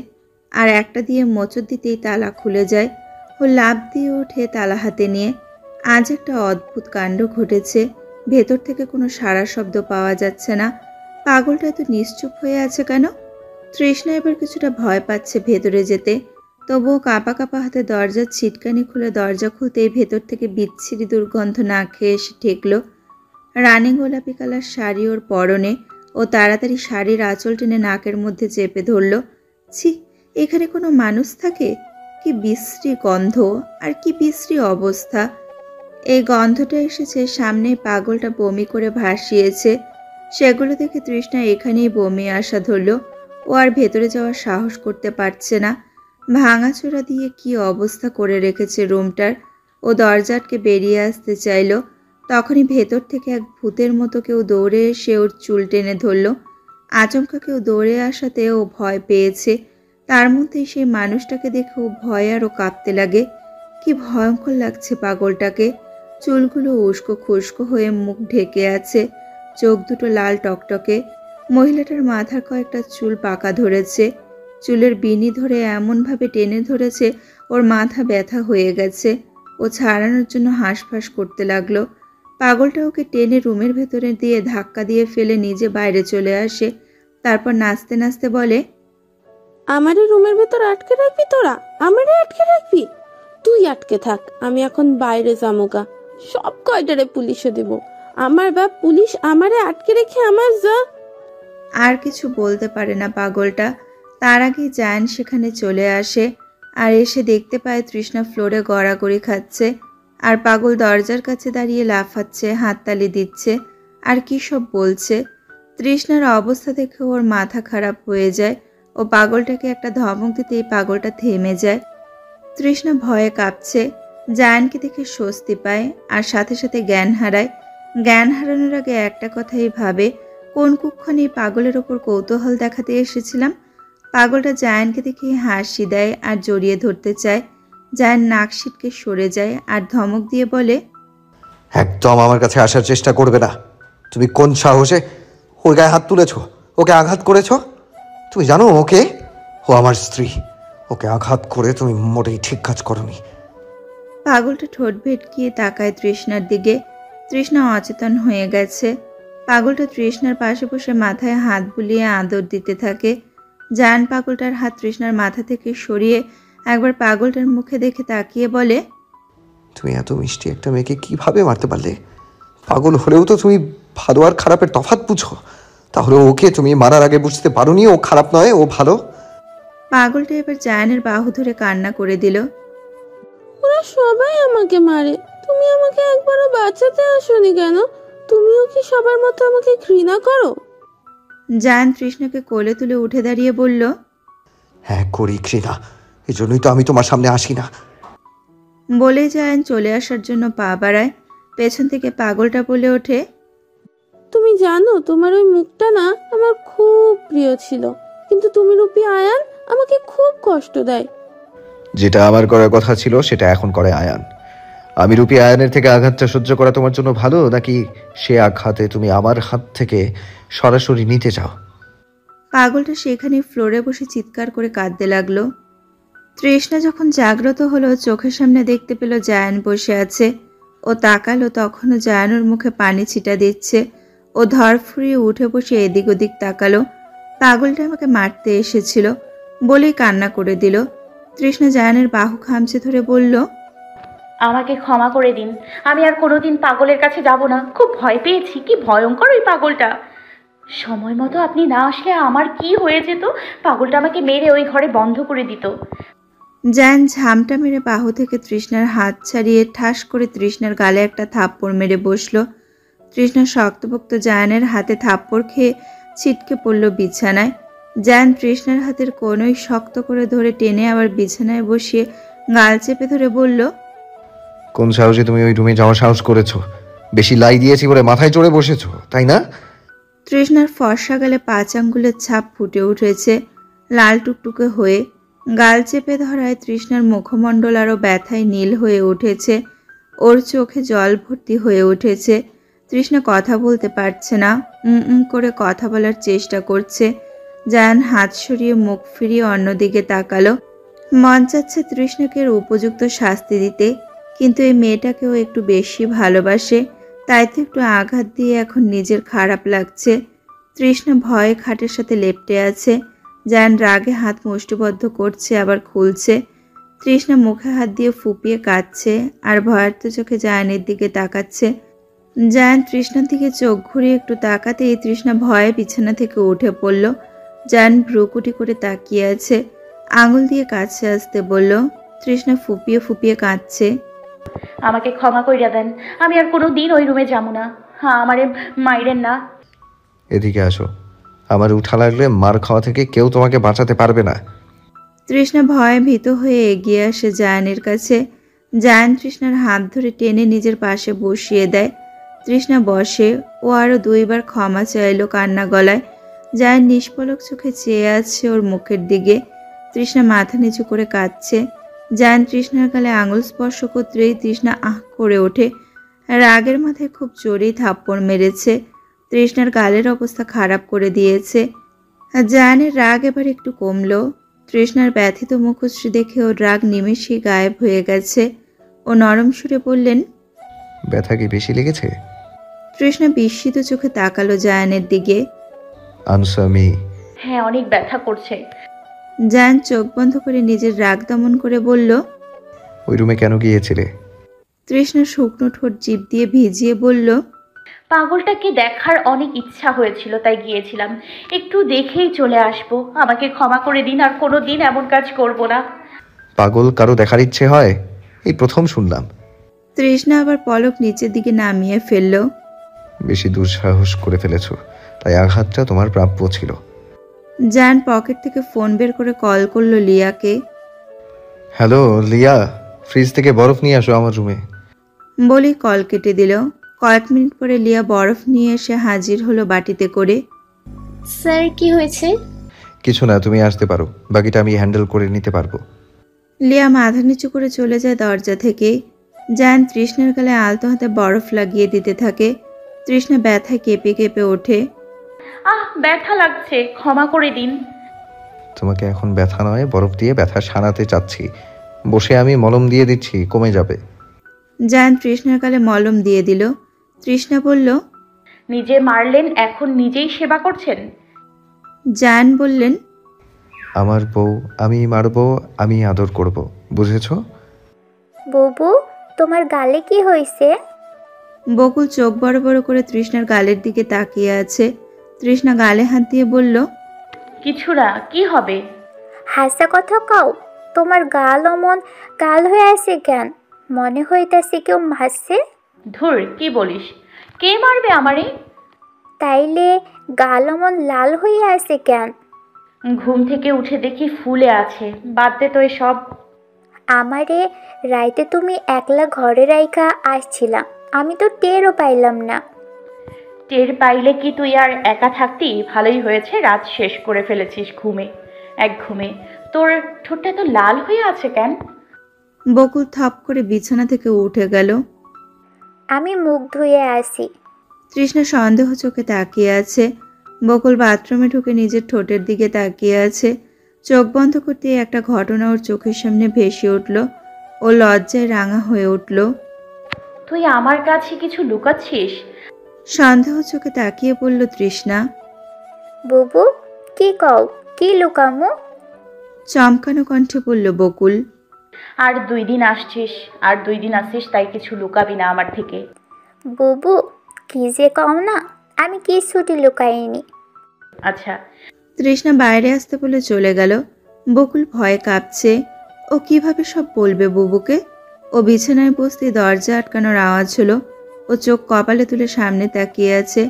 আর একটা দিয়ে মোচড় দিতেই তালা খুলে যায়। ও লাফ দিয়ে ওঠে তালা হাতে নিয়ে। আজ একটা অদ্ভুত কাণ্ড ঘটেছে। ভেতর থেকে কোনো সাড়া শব্দ পাওয়া যাচ্ছে না। পাগলটা এত নিশ্চুপ হয়ে আছে কেন? তৃষ্ণা এবার কিছুটা ভয় পাচ্ছে ভেতরে যেতে, তবুও কাঁপা কাঁপা হাতে দরজার ছিটকানি খুলে দরজা খুলতেই ভেতর থেকে বিচ্ছিরি দুর্গন্ধ না খেয়ে এসে ঠেকল। রানী গোলাপি কালার শাড়ি ওর পরনে। ও তাড়াতাড়ি শাড়ির আঁচল টেনে নাকের মধ্যে চেপে ধরল। ছি, এখানে কোনো মানুষ থাকে? কি বিশ্রী গন্ধ, আর কি বিশ্রী অবস্থা। এই গন্ধটা এসেছে সামনে পাগলটা বমি করে ভাসিয়েছে, সেগুলো দেখে তৃষ্ণা এখানেই বমি আসা ধরল। ও আর ভেতরে যাওয়ার সাহস করতে পারছে না। ভাঙাচোরা দিয়ে কি অবস্থা করে রেখেছে রুমটার। ও দরজাটকে বেরিয়ে আসতে চাইল, তখনই ভেতর থেকে এক ভূতের মতো কেউ দৌড়ে এসে ওর চুল টেনে ধরল। আচমকা কেউ দৌড়ে আসাতে ও ভয় পেয়েছে। তার মধ্যেই সেই মানুষটাকে দেখে ও ভয় আরও কাঁপতে লাগে। কি ভয়ঙ্কর লাগছে পাগলটাকে। চুলগুলো উস্কো খুস্কো হয়ে মুখ ঢেকে আছে, চোখ দুটো লাল টকটকে। মহিলাটার মাথার কয়েকটা চুল পাকা ধরেছে। চুলের বিনি ধরে এমনভাবে টেনে ধরেছে ওর মাথা ব্যথা হয়ে গেছে। ও ছাড়ানোর জন্য হাঁসফাঁস করতে লাগলো। পাগলটা ওকে টেনে রুমের ভেতরে দিয়ে ধাক্কা দিয়ে ফেলে নিজে বাইরে চলে আসে। তারপর নাচতে নাচতে বলে, আমারে রুমের ভেতর আটকে রাখবি তোরা? আমারে আটকে রাখবি? তুই আটকে থাক, আমি এখন বাইরে যামুগা। সব কয়টারে পুলিশে দেব। আমার বাপ পুলিশ আমারে আটকে রেখে আমার যা। আর কিছু বলতে পারে না পাগলটা। তার আগে জায়ান সেখানে চলে আসে, আর এসে দেখতে পায় তৃষ্ণা ফ্লোরে গড়াগড়ি খাচ্ছে, আর পাগল দরজার কাছে দাঁড়িয়ে লাফাচ্ছে, হাততালি দিচ্ছে, আর কি সব বলছে। তৃষ্ণার অবস্থা দেখে ওর মাথা খারাপ হয়ে যায়। ও পাগলটাকে একটা ধমক দিতেই পাগলটা থেমে যায়। তৃষ্ণা ভয়ে কাঁপছে। জায়ানকে দেখে স্বস্তি পায়, আর সাথে সাথে জ্ঞান হারায়। জ্ঞান হারানোর আগে একটা কথাই ভাবে, কোন কুক্ষণে পাগলের ওপর কৌতূহল দেখাতে এসেছিলাম। পাগলটা জায়ানকে দেখে হাসি দেয় আর জড়িয়ে ধরতে চায়। জায়ান নাক সিটকে সরে যায় আর ধমক দিয়ে বলে, একদম আমার কাছে আসার চেষ্টা করবে না। তুমি কোন সাহসে ওর গায়ে হাত তুলেছ, ওকে আঘাত করেছ? তুমি জানো ওকে? ও আমার স্ত্রী। ওকে আঘাত করে তুমি মোটেই ঠিক কাজ করনি। পাগলটা ঠোঁট ভেটকিয়ে তাকায় তৃষ্ণার দিকে। তৃষ্ণা অচেতন হয়ে গেছে। পাগলটা তৃষ্ণার পাশে বসে মাথায় হাত বুলিয়ে আদর দিতে থাকে। জায়ান পাগলটার হাত তৃষ্ণার মাথা থেকে সরিয়ে একবার পাগলটার মুখে দেখে তাকিয়ে বলে, তুমি এত মিষ্টি একটা মেয়েকে কিভাবে মারতে পারলে? পাগল হলেও তো তুমি ভালো আর খারাপের তফাৎ বুঝো। তাহলে ওকে তুমি মারার আগে বুঝতে পারোনি ও খারাপ নয়, ও ভালো? পাগলটা এবার জায়ানের বাহু ধরে কান্না করে দিল। ওরা সবাই আমাকে মারে, তুমি আমাকে একবারও বাঁচাতে আসোনি কেন? তুমিও কি সবার মতো আমাকে ঘৃণা করো? জায়ান তৃষ্ণাকে কোলে তুলে উঠে দাঁড়িয়ে বলল, হ্যাঁ করি ঘৃণা, এই জন্যই তো আমি তোমার সামনে আসি না। বলে জায়ান চলে আসার জন্য পা বাড়ায়। পেছন থেকে পাগলটা বলে ওঠে, তুমি জানো তোমার ওই মুখটা না আমার খুব প্রিয় ছিল, কিন্তু তুমি রূপী আয়ান আমাকে খুব কষ্ট দেয়। যেটা আমার করার কথা ছিল সেটা এখন করে আয়ান। আমি রূপী আয়ানের থেকে আঘাতটা সহ্য করা তোমার জন্য ভালো, নাকি সে আঘাতে তুমি আমার হাত থেকে সরাসরি নিতে চাও? পাগলটা সেখানে ফ্লোরে বসে চিৎকার করে কাঁদতে লাগলো। তৃষ্ণা যখন জাগ্রত হলো, চোখের সামনে দেখতে পেল জায়ান বসে আছে। ও তাকালো, তখনও জায়ানোর মুখে পানি ছিটা দিচ্ছে। ও ধরফুরিয়ে উঠে বসে এদিক ওদিক তাকালো। পাগলটা আমাকে মারতে এসেছিল বলেই কান্না করে দিল। তৃষ্ণা জায়ানের বাহু খামচে ধরে বলল, আমাকে ক্ষমা করে দিন, আমি আর কোনোদিন পাগলের কাছে যাব না। খুব ভয় পেয়েছি, কি ভয়ঙ্কর ওই পাগলটা। সময় মতো আপনি না আসলে আমার কি হয়ে যেত। পাগলটা আমাকে মেরে ওই ঘরে বন্ধ করে দিত। জায়ান ঝামটা মেরে বাহু থেকে তৃষ্ণার হাত ছাড়িয়ে ঠাস করে তৃষ্ণার গালে একটা থাপ্পড় মেরে বসলো। তৃষ্ণা শক্তপোক্ত জায়ানের হাতে থাপ্পড় খেয়ে ছিটকে পড়ল বিছানায়। জায়ান তৃষ্ণার হাতের কোনোই শক্ত করে ধরে টেনে আবার বিছানায় বসিয়ে গাল চেপে ধরে বলল, কোন সাহসে তুমি ওই রুমে যাওয়ার সাহস করেছো? বেশি লাই দিয়েছি বলে মাথায় চড়ে বসেছো, তাই না? তৃষ্ণার ফর্সা গালে 5 আঙ্গুলের ছাপ ফুটে উঠেছে লাল টুকটুকে হয়ে। গাল চেপে ধরায় তৃষ্ণার মুখমণ্ডল আরও ব্যথায় নীল হয়ে উঠেছে। ওর চোখে জল ভর্তি হয়ে উঠেছে। তৃষ্ণা কথা বলতে পারছে না, করে কথা বলার চেষ্টা করছে। জায়ান হাত সরিয়ে মুখ ফিরিয়ে অন্যদিকে তাকালো। মন চাচ্ছে তৃষ্ণাকে এর উপযুক্ত শাস্তি দিতে, কিন্তু এই মেয়েটাকেও একটু বেশি ভালোবাসে, তাই তো একটু আঘাত দিয়ে এখন নিজের খারাপ লাগছে। তৃষ্ণা ভয়ে খাটের সাথে লেপ্টে আছে। জায়ান রাগে হাত মুষ্টিবদ্ধ করছে আবার খুলছে। তৃষ্ণা মুখে হাত দিয়ে ফুপিয়ে কাঁদছে আর ভয়ার্ত চোখে জায়ানের দিকে তাকাচ্ছে। জায়ান তৃষ্ণার দিকে চোখ ঘুরিয়ে একটু তাকাতেই তৃষ্ণা ভয়ে বিছানা থেকে উঠে পড়ল। জায়ান ভ্রুকুটি করে তাকিয়ে আছে, আঙুল দিয়ে কাছে আসতে বলল। তৃষ্ণা ফুপিয়ে ফুপিয়ে কাঁদছে। আমাকে ক্ষমা কইরা দেন, আমি আর কোনো দিন ওই রুমে যাবো না। হ্যাঁ, আমারে মাইরেন না। এদিকে আসো, আমার উঠা লাগলে মার খাওয়া থেকে কেউ তোমাকে বাঁচাতে পারবে না। তৃষ্ণা ভয়ে ভীত হয়ে এগিয়ে আসে জায়ানের কাছে। জায়ান তৃষ্ণার হাত ধরে টেনে নিজের পাশে বসিয়ে দেয়। তৃষ্ণা বসে। ও আরও 2 বার ক্ষমা চাইল কান্না গলায়। জায়ান নিষ্পলক চোখে চেয়ে আছে ওর মুখের দিকে। তৃষ্ণা মাথা নিচু করে কাঁদছে। জায়ান তৃষ্ণার গালে আঙুল স্পর্শ করতেই তৃষ্ণা আহ করে ওঠে। রাগের মাথায় খুব জোরেই থাপ্পড় মেরেছে। তৃষ্ণার গালের অবস্থা খারাপ করে দিয়েছে। জায়ানের রাগ এবার একটু কমলো। তৃষ্ণার ব্যথিত মুখশ্রী দেখে ওর রাগ নিমেষেই গায়েব হয়ে গেছে। ও নরম সুরে বললেন, ব্যথা কি বেশি লেগেছে? তৃষ্ণা বিস্মিত চোখে তাকালো জায়ানের দিকে। Answer me. হ্যাঁ, অনেক ব্যথা করছে। জায়ান চোখ বন্ধ করে নিজের রাগ দমন করে বলল, ওই রুমে কেন গিয়েছিলে? তৃষ্ণা শুকনো ঠোঁট জিভ দিয়ে ভিজিয়ে বলল, পাগলটাকে দেখার অনেক ইচ্ছা হয়েছিল, তাই গিয়েছিলাম। একটু দেখেই চলে আসবো। আমাকে ক্ষমা করে দিন, আর কোনো দিন এমন কাজ করব না। পাগল কারো দেখার ইচ্ছে হয়? এই প্রথম শুনলাম। তৃষ্ণা আবার পলক নিচের দিকে নামিয়ে ফেলল। বেশি দুঃসাহস করে ফেলেছো, তাই আঘাতটা তোমার প্রাপ্য ছিল। জায়ান পকেট থেকে ফোন বের করে কল করলো লিয়াকে। হ্যালো লিয়া, ফ্রিজ থেকে বরফ নিয়ে আসো আমার রুমে। বলেই কল কেটে দিল। কয়েক মিনিট পরে লিয়া বরফ নিয়ে এসে হাজির হলো বাটিতে করে। স্যার, কি হয়েছে? কিছু না, তুমি আসতে পারো, বাকিটা আমি হ্যান্ডেল করে নিতে পারবো। লিয়া মাথা নিচু করে চলে যায় দরজা থেকে। জায়ান তৃষ্ণার গালে আলতো হাতে বরফ লাগিয়ে দিতে থাকে। তৃষ্ণা ব্যথায় কেঁপে কেঁপে ওঠে। ব্যথা লাগছে, ক্ষমা করে দিন। তোমাকে এখন ব্যথা নয়, বরফ দিয়ে ব্যথা সারাতে চাচ্ছি। বসে আমি মলম দিয়ে দিচ্ছি, কমে যাবে। জায়ান তৃষ্ণার গালে মলম দিয়ে দিল। তৃষ্ণা বলল, নিজে মারলেন, এখন নিজেই সেবা করছেন? জায়ান বললেন, আমার বউ, আমি মারবো, আমি আদর করব, বুঝেছো? বুবু, তোমার গালে কি হয়েছে? বকুল চোখ বড় বড় করে তৃষ্ণার গালের দিকে তাকিয়ে আছে। তৃষ্ণা গালে হাত দিয়ে বলল, কিছু না, কি হবে? হাসা কথা কও, তোমার গাল অমন গাল হয়ে আছে কেন? মনে হইতাছে কেউ মারছে। ধুর, কি বলিস? কে মারবে আমারে? তাইলে গাল অমন লাল হয়ে আছে কেন? ঘুম থেকে উঠে দেখি ফুলে আছে। বাদ দে তো এসব। আমারে রাইতে তুমি একলা ঘরে রাইখা আসছিলাম, আমি তো টেরও পাইলাম না। টের পাইলে কি তুই আর একা থাকতি? ভালোই হয়েছে, রাত শেষ করে ফেলেছিস ঘুমে, এক ঘুমে। তোর ঠোঁটটা তো লাল হয়ে আছে কেন? বকুল থপ করে বিছানা থেকে উঠে গেল। আমি মুখ ধুয়ে আসি। তৃষ্ণা সন্দেহ চোখে তাকিয়ে আছে। বকুল বাথরুমে ঢুকে নিজের ঠোঁটের দিকে তাকিয়ে আছে। চোখ বন্ধ করতে একটা ঘটনা ওর চোখের সামনে ভেসে উঠল। ও লজ্জায় রাঙা হয়ে উঠল। তুই আমার কাছে কিছু লুকাচ্ছিস? সন্দেহ চোখে তাকিয়ে পড়ল তৃষ্ণা। বুবু, কি কও, কি লুকামু? চমকানো কণ্ঠে বলল বকুল। আর 2 দিন আসছিস, আর 2 দিন আসিস, তাই কিছু লুকাবি না আমার থেকে। বুবু, কি যে কও না, আমি কি ছুটি লুকাইনি। আচ্ছা। তৃষ্ণা বাইরে আসতে বলে চলে গেল। বকুল ভয়ে কাঁপছে। ও কিভাবে সব বলবে বুবুকে? ও বিছানায় বসতে দরজা আটকানোর আওয়াজ হলো। ও চোখ কপালে তুলে সামনে তাকিয়ে আছে।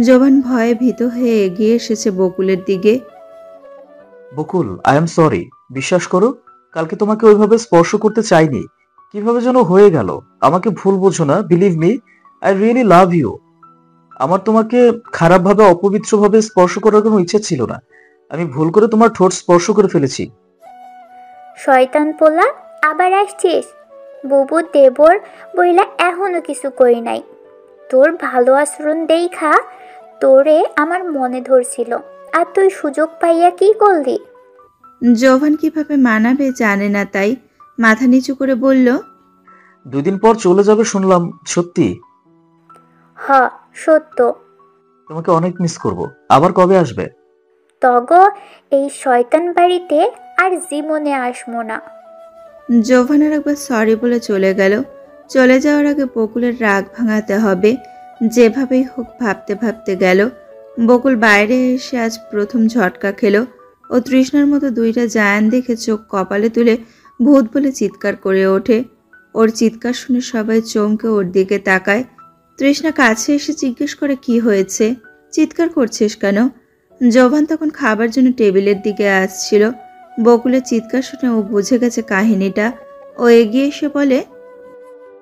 জোবান ভয়ে ভীত হয়ে এগিয়ে এসেছে বকুলের দিকে। বকুল, আই এম সরি, বিশ্বাস করো, কালকে তোমাকে ওইভাবে স্পর্শ করতে চাইনি। কিভাবে যেন হয়ে গেল। আমাকে ভুল বোঝো না, believe me, I really love you. আমার তোমাকে খারাপভাবে অপবিত্রভাবে স্পর্শ করার কোনো ইচ্ছে ছিল না। আমি ভুল করে তোমার ঠোঁট স্পর্শ করে ফেলেছি। শয়তান পোলা, আবার আসছিস? বুবু দেবর বইলা এখনো কিছু করি নাই। তোর ভালো আচরণ দেইখা তোরে আমার মনে ধরছিল, আর তুই সুযোগ পাইয়া কি করলি? জোভান কিভাবে মানাবে জানে না, তাই মাথা নিচু করে বলল, 2 দিন পর চলে যাবে শুনলাম, সত্যি? হ, সত্য। তোমাকে অনেক মিস করব। আবার কবে আসবে? তগ এই শয়তান বাড়িতে আর জীবনে আসমো না। জোভান আর একবার সরি বলে চলে গেল। চলে যাওয়ার আগে বকুলের রাগ ভাঙাতে হবে, যেভাবেই হোক ভাবতে ভাবতে গেল। বকুল বাইরে এসে আজ প্রথম ঝটকা খেলো। ও তৃষ্ণার মতো 2টা জায়ান দেখে চোখ কপালে তুলে ভূত বলে চিৎকার করে ওঠে। ওর চিৎকার শুনে সবাই চমকে ওর দিকে তাকায়। তৃষ্ণা কাছে এসে জিজ্ঞেস করে, কি হয়েছে, চিৎকার করছিস কেন? জোভান তখন খাবার জন্য টেবিলের দিকে আসছিল। বকুলের চিৎকার শুনে ও বুঝে গেছে কাহিনীটা। ও এগিয়ে এসে বলে,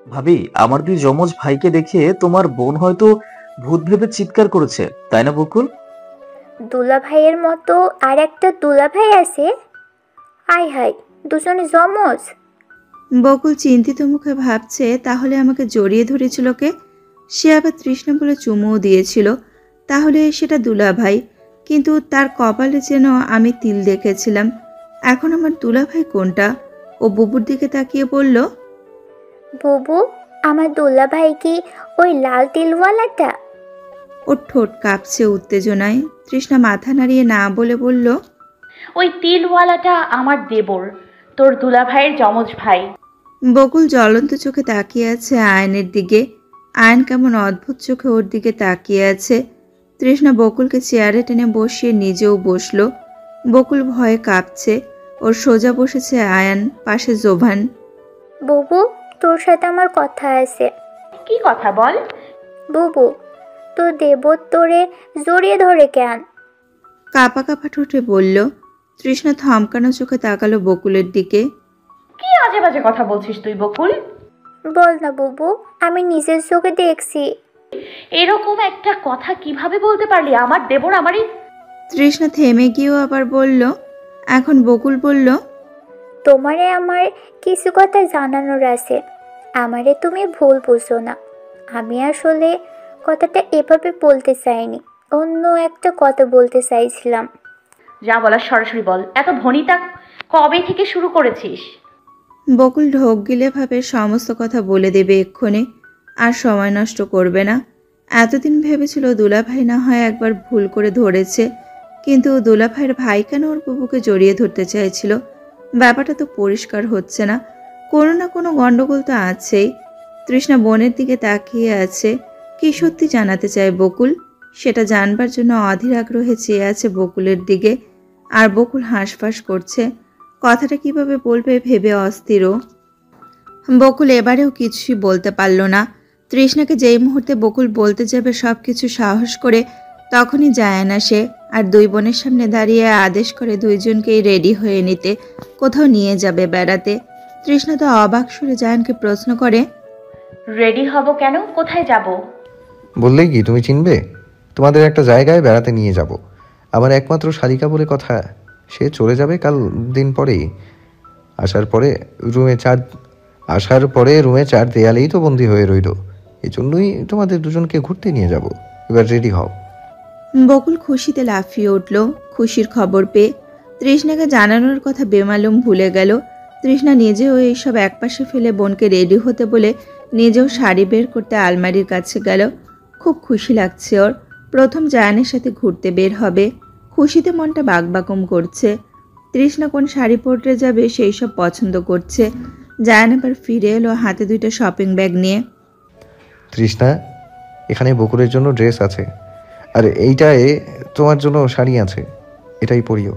ভাবি, আমার 2 যমজ ভাইকে দেখে তোমার বোন হয়তো ভূত ভেবে চিৎকার করেছে, তাই না বকুল? দুলা ভাইয়ের মতো আর একটা দুলা ভাই আছে? আয় হাই, দুজনে জমজ? বকুল চিন্তিত মুখে ভাবছে, তাহলে আমাকে জড়িয়ে ধরেছিল কে? সে আবার তৃষ্ণা বলে চুমুও দিয়েছিল, তাহলে সেটা দুলা ভাই। কিন্তু তার কপালে যেন আমি তিল দেখেছিলাম। এখন আমার দুলা ভাই কোনটা? ও বুবুর দিকে তাকিয়ে বলল, বুবু, আমার দুলা ভাই কি ওই লাল তিলওয়ালাটা? ওর ঠোঁট কাঁপছে উত্তেজনায়। তৃষ্ণা মাথা নাড়িয়ে না বলে বলল, ওই তিলওয়ালাটা আমার দেবর, তোর দুলাভাইয়ের যমজ ভাই। বকুল জ্বলন্ত চোখে তাকিয়ে আছে আয়নের দিকে। আয়ন কেমন অদ্ভুত চোখে ওর দিকে তাকিয়ে আছে। তৃষ্ণা বকুলকে চেয়ারে টেনে বসিয়ে নিজেও বসলো। বকুল ভয়ে কাঁপছে। ওর সোজা বসেছে আয়ান, পাশে জোভান। বুবু, তোর সাথে আমার কথা আছে। কি কথা বল? বুবু, তোর দেবর তোরে জড়িয়ে ধরে কেন? কাপা কাপা ঠোঁটে বলল। তৃষ্ণা থমকানো চোখে তাকালো বকুলের দিকে। কি আজে বাজে কথা বলছিস তুই বকুল? বল না বুবু, আমি নিজের চোখে দেখছি। এরকম একটা কথা কিভাবে বলতে পারলি? আমার দেবর আমারই। তৃষ্ণা থেমে গিয়েও আবার বলল। এখন বকুল বলল, তোমারে আমার কিছু কথা জানানোর আছে। আমারে তুমি ভুল বুঝো না। আমি আসলে কথাটা এভাবে বলতে চাইনি, অন্য একটা কথা বলতে চাইছিলাম। যা বলার সরাসরি বল। এত ভনিতা কবে থেকে শুরু করেছিস? বকুল ঢোক গিলে ভাবে সমস্ত কথা বলে দেবে এক্ষণে, আর সময় নষ্ট করবে না। এতদিন ভেবেছিল দুলাভাই না হয় একবার ভুল করে ধরেছে, কিন্তু দুলাভাইয়ের ভাই কেন ওর বুবুকে জড়িয়ে ধরতে চাইছিল? ব্যাপারটা তো পরিষ্কার হচ্ছে না। কোনো না কোনো গন্ডগোল তো আছেই। তৃষ্ণা বোনের দিকে তাকিয়ে আছে। কি সত্যি জানাতে চায় বকুল? সেটা জানবার জন্য অধীর আগ্রহে চেয়ে আছে বকুলের দিকে। আর বকুল হাঁসফাঁস করছে। কথাটা কিভাবে বলবে ভেবে অস্থিরও। বকুল এবারেও কিছুই বলতে পারল না। তৃষ্ণাকে যেই মুহূর্তে বকুল বলতে যাবে সব কিছু সাহস করে, তখনই যায় না সে। আর 2 বোনের সামনে দাঁড়িয়ে আদেশ করে 2জনকেই রেডি হয়ে নিতে, কোথাও নিয়ে যাবে বেড়াতে। তৃষ্ণা তো অবাক সুরে জায়ানকে প্রশ্ন করে, রেডি হব কেন? কোথায় যাব? বললেই কি তুমি চিনবে? তোমাদের একটা জায়গায় বেড়াতে নিয়ে যাব। আমার একমাত্র শালিকা বলে কথা, সে চলে যাবে কাল দিন পরেই। আসার পরে রুমে 4 দেয়ালেই তো বন্দি হয়ে রইল। এই জন্যই তোমাদের দুজনকে ঘুরতে নিয়ে যাব। এবার রেডি হও। বকুল খুশিতে লাফিয়ে উঠল খুশির খবর পেয়ে। তৃষ্ণাকে জানানোর কথা বেমালুম ভুলে গেল। তৃষ্ণা নিজেও এইসব একপাশে ফেলে বোনকে রেডি হতে বলে নিজেও শাড়ি বের করতে আলমারির কাছে গেল। খুব খুশি লাগছে ওর। প্রথম জায়ানের সাথে ঘুরতে বের হবে। খুশিতে মনটা বাকবাকম করছে। তৃষ্ণা কোন শাড়ি পরতে যাবে সেই সব পছন্দ করছে। জায়ান আবার ফিরে এলো হাতে 2টা শপিং ব্যাগ নিয়ে। তৃষ্ণা, এখানে বকুলের জন্য ড্রেস আছে, আর এইটায় তোমার জন্য শাড়ি আছে, এটাই পরিও।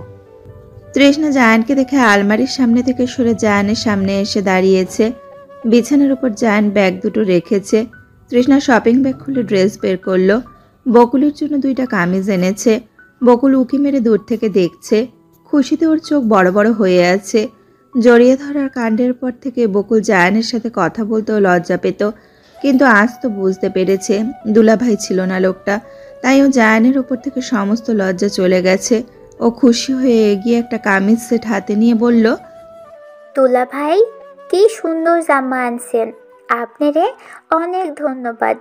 তৃষ্ণা জায়ানকে দেখে আলমারির সামনে থেকে সরে জায়ানের সামনে এসে দাঁড়িয়েছে। বিছানার উপর জায়ান ব্যাগ 2টো রেখেছে। তৃষ্ণা শপিং ব্যাগ খুলে ড্রেস বের করলো। বকুলের জন্য 2টা কামিজ এনেছে। বকুল উকি মেরে দূর থেকে দেখছে। খুশিতে ওর চোখ বড় বড় হয়ে আছে। জড়িয়ে ধরার কাণ্ডের পর থেকে বকুল জায়ানের সাথে কথা বলতেও লজ্জা পেত, কিন্তু আজ তো বুঝতে পেরেছে দুলাভাই ছিল না লোকটা। তাই ও জায়ানের ওপর থেকে সমস্ত লজ্জা চলে গেছে। ও খুশি হয়ে এগিয়ে একটা কামিজ সেট হাতে নিয়ে বলল, দুলা ভাই, কি সুন্দর জামা আনছেন, আপনারে অনেক ধন্যবাদ।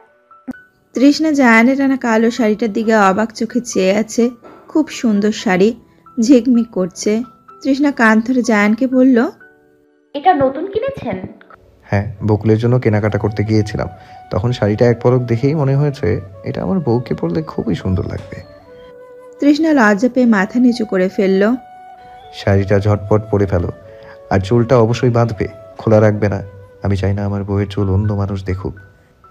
তৃষ্ণা জায়ানের আনা কালো শাড়িটার দিকে অবাক চোখে চেয়ে আছে। খুব সুন্দর শাড়ি, ঝিকমিক করছে। তৃষ্ণা কান ধরে জায়ানকে বলল, এটা নতুন কিনেছেন? হ্যাঁ, বকুলের জন্য কেনাকাটা করতে গিয়েছিলাম, তখন শাড়িটা এক পলক দেখেই মনে হয়েছে এটা আমার বউকে পরলে খুবই সুন্দর লাগবে। তৃষ্ণা লজ্জা পেয়ে মাথা নিচু করে ফেলল। শাড়িটা ঝটপট পরে ফেলো, আর চুলটা অবশ্যই বাঁধবে, খোলা রাখবে না। আমি চাই না আমার বউয়ের চুল অন্য মানুষ দেখুক।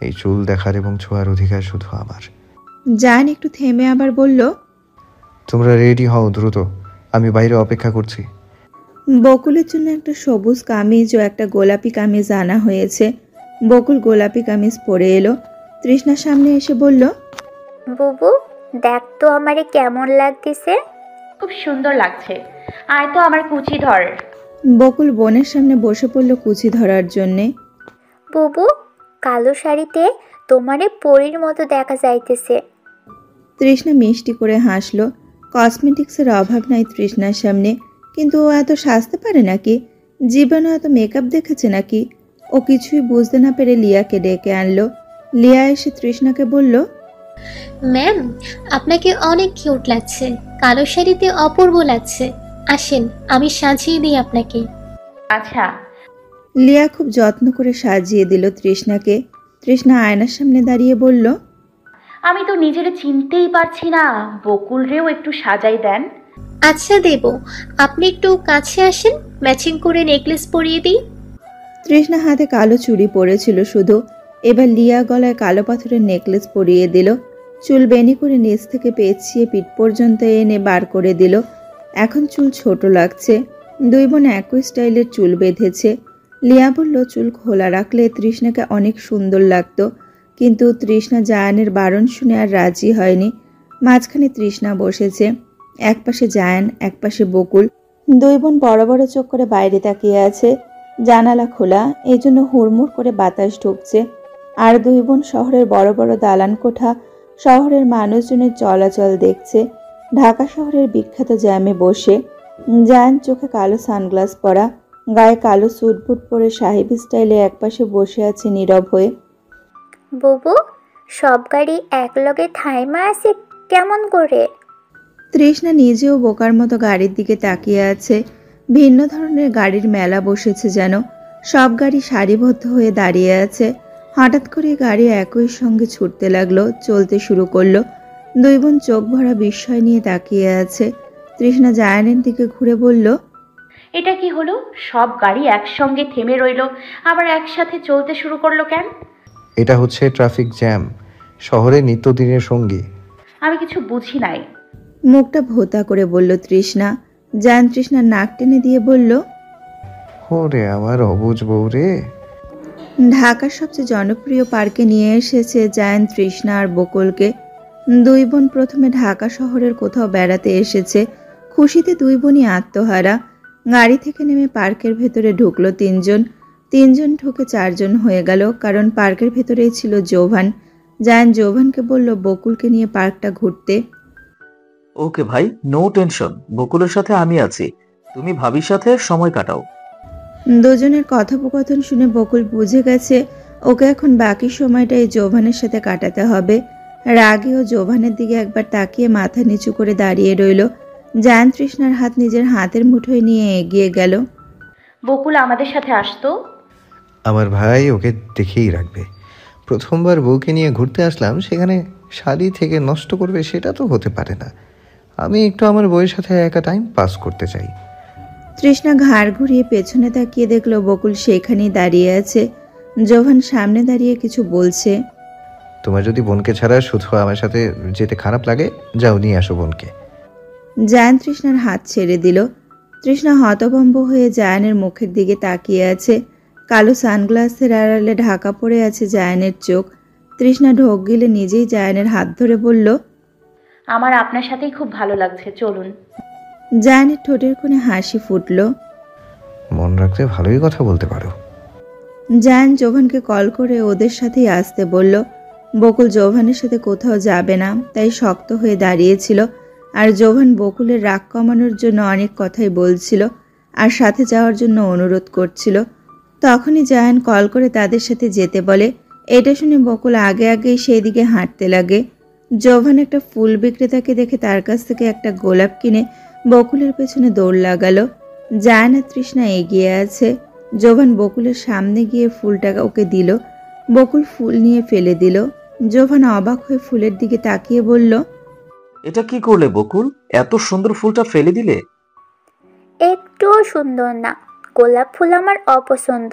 এই চুল দেখার এবং ছোঁয়ার অধিকার শুধু আমার। জায়ান একটু থেমে আবার বলল, তোমরা রেডি হও দ্রুত, আমি বাইরে অপেক্ষা করছি। বকুলের জন্য একটা সবুজ কামিজ ও একটা গোলাপি কামিজ আনা হয়েছে। বকুল গোলাপি কামিজ পরে এলো। তৃষ্ণার সামনে এসে বলল, বুবু, দেখ তো আমারে কেমন লাগতেছে। খুব সুন্দর লাগছে, আয় তো আমার কুচি ধর। বকুল বোনের সামনে বসে পড়ল কুচি ধরার জন্যে। বুবু, কালো শাড়িতে তোমারে পরীর মতো দেখা যাইতেছে। তৃষ্ণা মিষ্টি করে হাসলো। কসমেটিক্সের অভাব নাই তৃষ্ণার সামনে, কিন্তু ও এত সাজতে পারে নাকি? জীবনে এত মেকআপ দেখেছে নাকি? ও কিছুই বুঝতে না পেরে লিয়াকে ডেকে আনলো। লিয়া এসে তৃষ্ণাকে বলল, ম্যাম, আপনাকে অনেক কিউট লাগছে, কালো শাড়িতে অপূর্ব লাগছে। আসেন, আমি সাজিয়ে দিই আপনাকে। আচ্ছা। লিয়া খুব যত্ন করে সাজিয়ে দিল তৃষ্ণাকে। তৃষ্ণা আয়নার সামনে দাঁড়িয়ে বলল, আমি তো নিজেরে চিনতেই পারছি না, বকুলরেও একটু সাজাই দেন। আচ্ছা দেব, আপনি একটু কাছে আসেন, ম্যাচিং করে নেকলেস পরিয়ে দিই। তৃষ্ণা হাতে কালো চুড়ি পরেছিল শুধু, এবার লিয়া গলায় কালো পাথরের নেকলেস পরিয়ে দিল। চুল বেনি করে নিচ থেকে পেঁচিয়ে পিঠ পর্যন্ত এনে বার করে দিল। এখন চুল ছোট লাগছে। দুই বোন একই স্টাইলের চুল বেঁধেছে। লিয়া বলল চুল খোলা রাখলে তৃষ্ণাকে অনেক সুন্দর লাগতো, কিন্তু তৃষ্ণা জায়ানের বারণ শুনে আর রাজি হয়নি। মাঝখানে তৃষ্ণা বসেছে, একপাশে জায়ান, একপাশে বকুল। দুই বোন বড় বড় চোখ করে বাইরে তাকিয়ে আছে। জানালা খোলা, এই জন্য হুড়মুড় করে বাতাস ঢুকছে। আর দুই বোন শহরের বড় বড় দালান কোঠা, শহরের মানুষজনের চলাচল দেখছে। ঢাকা শহরের বিখ্যাত জ্যামে বসে। জায়ান চোখে কালো সানগ্লাস পরা, গায়ে কালো স্যুট বুট পরে সাহেবী স্টাইলে একপাশে বসে আছে নীরব হয়ে। বুবু, সব গাড়ি একলগে থাইমা আছে কেমন করে? তৃষ্ণা নিজেও বোকার মতো গাড়ির দিকে তাকিয়ে আছে। ভিন্ন ধরনের গাড়ির মেলা বসেছে যেন। সব গাড়ি সারিবদ্ধ হয়ে দাঁড়িয়ে আছে। হঠাৎ করে গাড়ি একই সঙ্গে ছুটতে লাগলো, চলতে শুরু করলো। দুই বোন চোখ ভরা বিস্ময় নিয়ে তাকিয়ে আছে। তৃষ্ণা জায়ানের দিকে ঘুরে বলল, এটা কি হলো? সব গাড়ি একসঙ্গে থেমে রইলো, আবার একসাথে চলতে শুরু করলো কেন? এটা হচ্ছে ট্রাফিক জ্যাম, শহরের নিত্যদিনের সঙ্গী। আমি কিছু বুঝি নাই। মুখটা ভোতা করে বলল তৃষ্ণা। জায়ান তৃষ্ণার নাক টেনে দিয়ে বলল, ওরে আমার অবুঝ বউ রে। ঢাকার সবচেয়ে জনপ্রিয় পার্কে নিয়ে এসেছে জায়ান তৃষ্ণা আর বকুলকে। দুই বোন প্রথমে ঢাকা শহরের কোথাও বেড়াতে এসেছে। খুশিতে দুই বোনই আত্মহারা। গাড়ি থেকে নেমে পার্কের ভেতরে ঢুকলো তিনজন। তিনজন ঢুকে চারজন হয়ে গেল, কারণ পার্কের ভেতরেই ছিল জোভান। জায়ান জোভানকে বলল বকুলকে নিয়ে পার্কটা ঘুরতে। ওকে ভাই, নো টেনশন, বকুলের সাথে আমি আছি, তুমি ভাবির সাথে সময় কাটাও। দুজনের কথোপকথন শুনে বকুল বুঝে গেছে ওকে এখন বাকি সময়টাই জোভানের সাথে কাটাতে হবে। রাগে ও জোভানের দিকে একবার তাকিয়ে মাথা নিচু করে দাঁড়িয়ে রইল। জায়ান তৃষ্ণার হাত নিজের হাতের মুঠোয় নিয়ে এগিয়ে গেল। বকুল আমাদের সাথে আসতো। আমার ভাই ওকে দেখেই রাখবে। প্রথমবার বউকে নিয়ে ঘুরতে আসলাম, সেখানে শাড়ি থেকে নষ্ট করবে সেটা তো হতে পারে না। আমি একটু আমার বউয়ের সাথে একা টাইম পাস করতে চাই। তৃষ্ণা ঘাড় ঘুরিয়ে পেছনে তাকিয়ে দেখলো বকুল সেখানেই দাঁড়িয়ে আছে। জোভান সামনে দাঁড়িয়ে কিছু বলছে। তোমার যদি বোনকে ছাড়া শুধু আমার সাথে যেতে খারাপ লাগে, যাও নিয়ে আসো বোনকে। জায়ান তৃষ্ণার হাত ছেড়ে দিল। তৃষ্ণা হতভম্ব হয়ে জায়ানের মুখের দিকে তাকিয়ে আছে। কালো সানগ্লাসের আড়ালে ঢাকা পড়ে আছে জায়ানের চোখ। তৃষ্ণা ঢোক গিলে নিজেই জায়ানের হাত ধরে বলল, আমার আপনার সাথেই খুব ভালো লাগছে, চলুন। জায়ানের ঠোঁটের কোণে হাসি ফুটল। মন রাখতে ভালোই কথা বলতে পারো। জায়ান জোভানকে কল করে ওদের সাথেই আসতে বলল। বকুল জোভানের সাথে কোথাও যাবে না, তাই শক্ত হয়ে দাঁড়িয়েছিল। আর জোভান বকুলের রাগ কমানোর জন্য অনেক কথাই বলছিল। আর সাথে যাওয়ার জন্য অনুরোধ করছিল। তখনই জায়ান কল করে তাদের সাথে যেতে বলে। এটা শুনে বকুল আগে আগেই সেই দিকে হাঁটতে লাগে। জোভান একটা ফুল বিক্রেতাকে দেখে তার কাছ থেকে একটা গোলাপ কিনে বকুলের পেছনে দৌড় লাগালো। জায়ান আর তৃষ্ণা এগিয়ে আছে। জোভান বকুলের সামনে গিয়ে ফুলটা ওকে দিল। বকুল ফুল নিয়ে ফেলে দিল। জোভান অবাক হয়ে ফুলের দিকে তাকিয়ে বলল, এটা কি করলে বকুল? এত সুন্দর ফুলটা ফেলে দিলে? একটুও সুন্দর না, গোলাপ ফুল আমার অপছন্দ।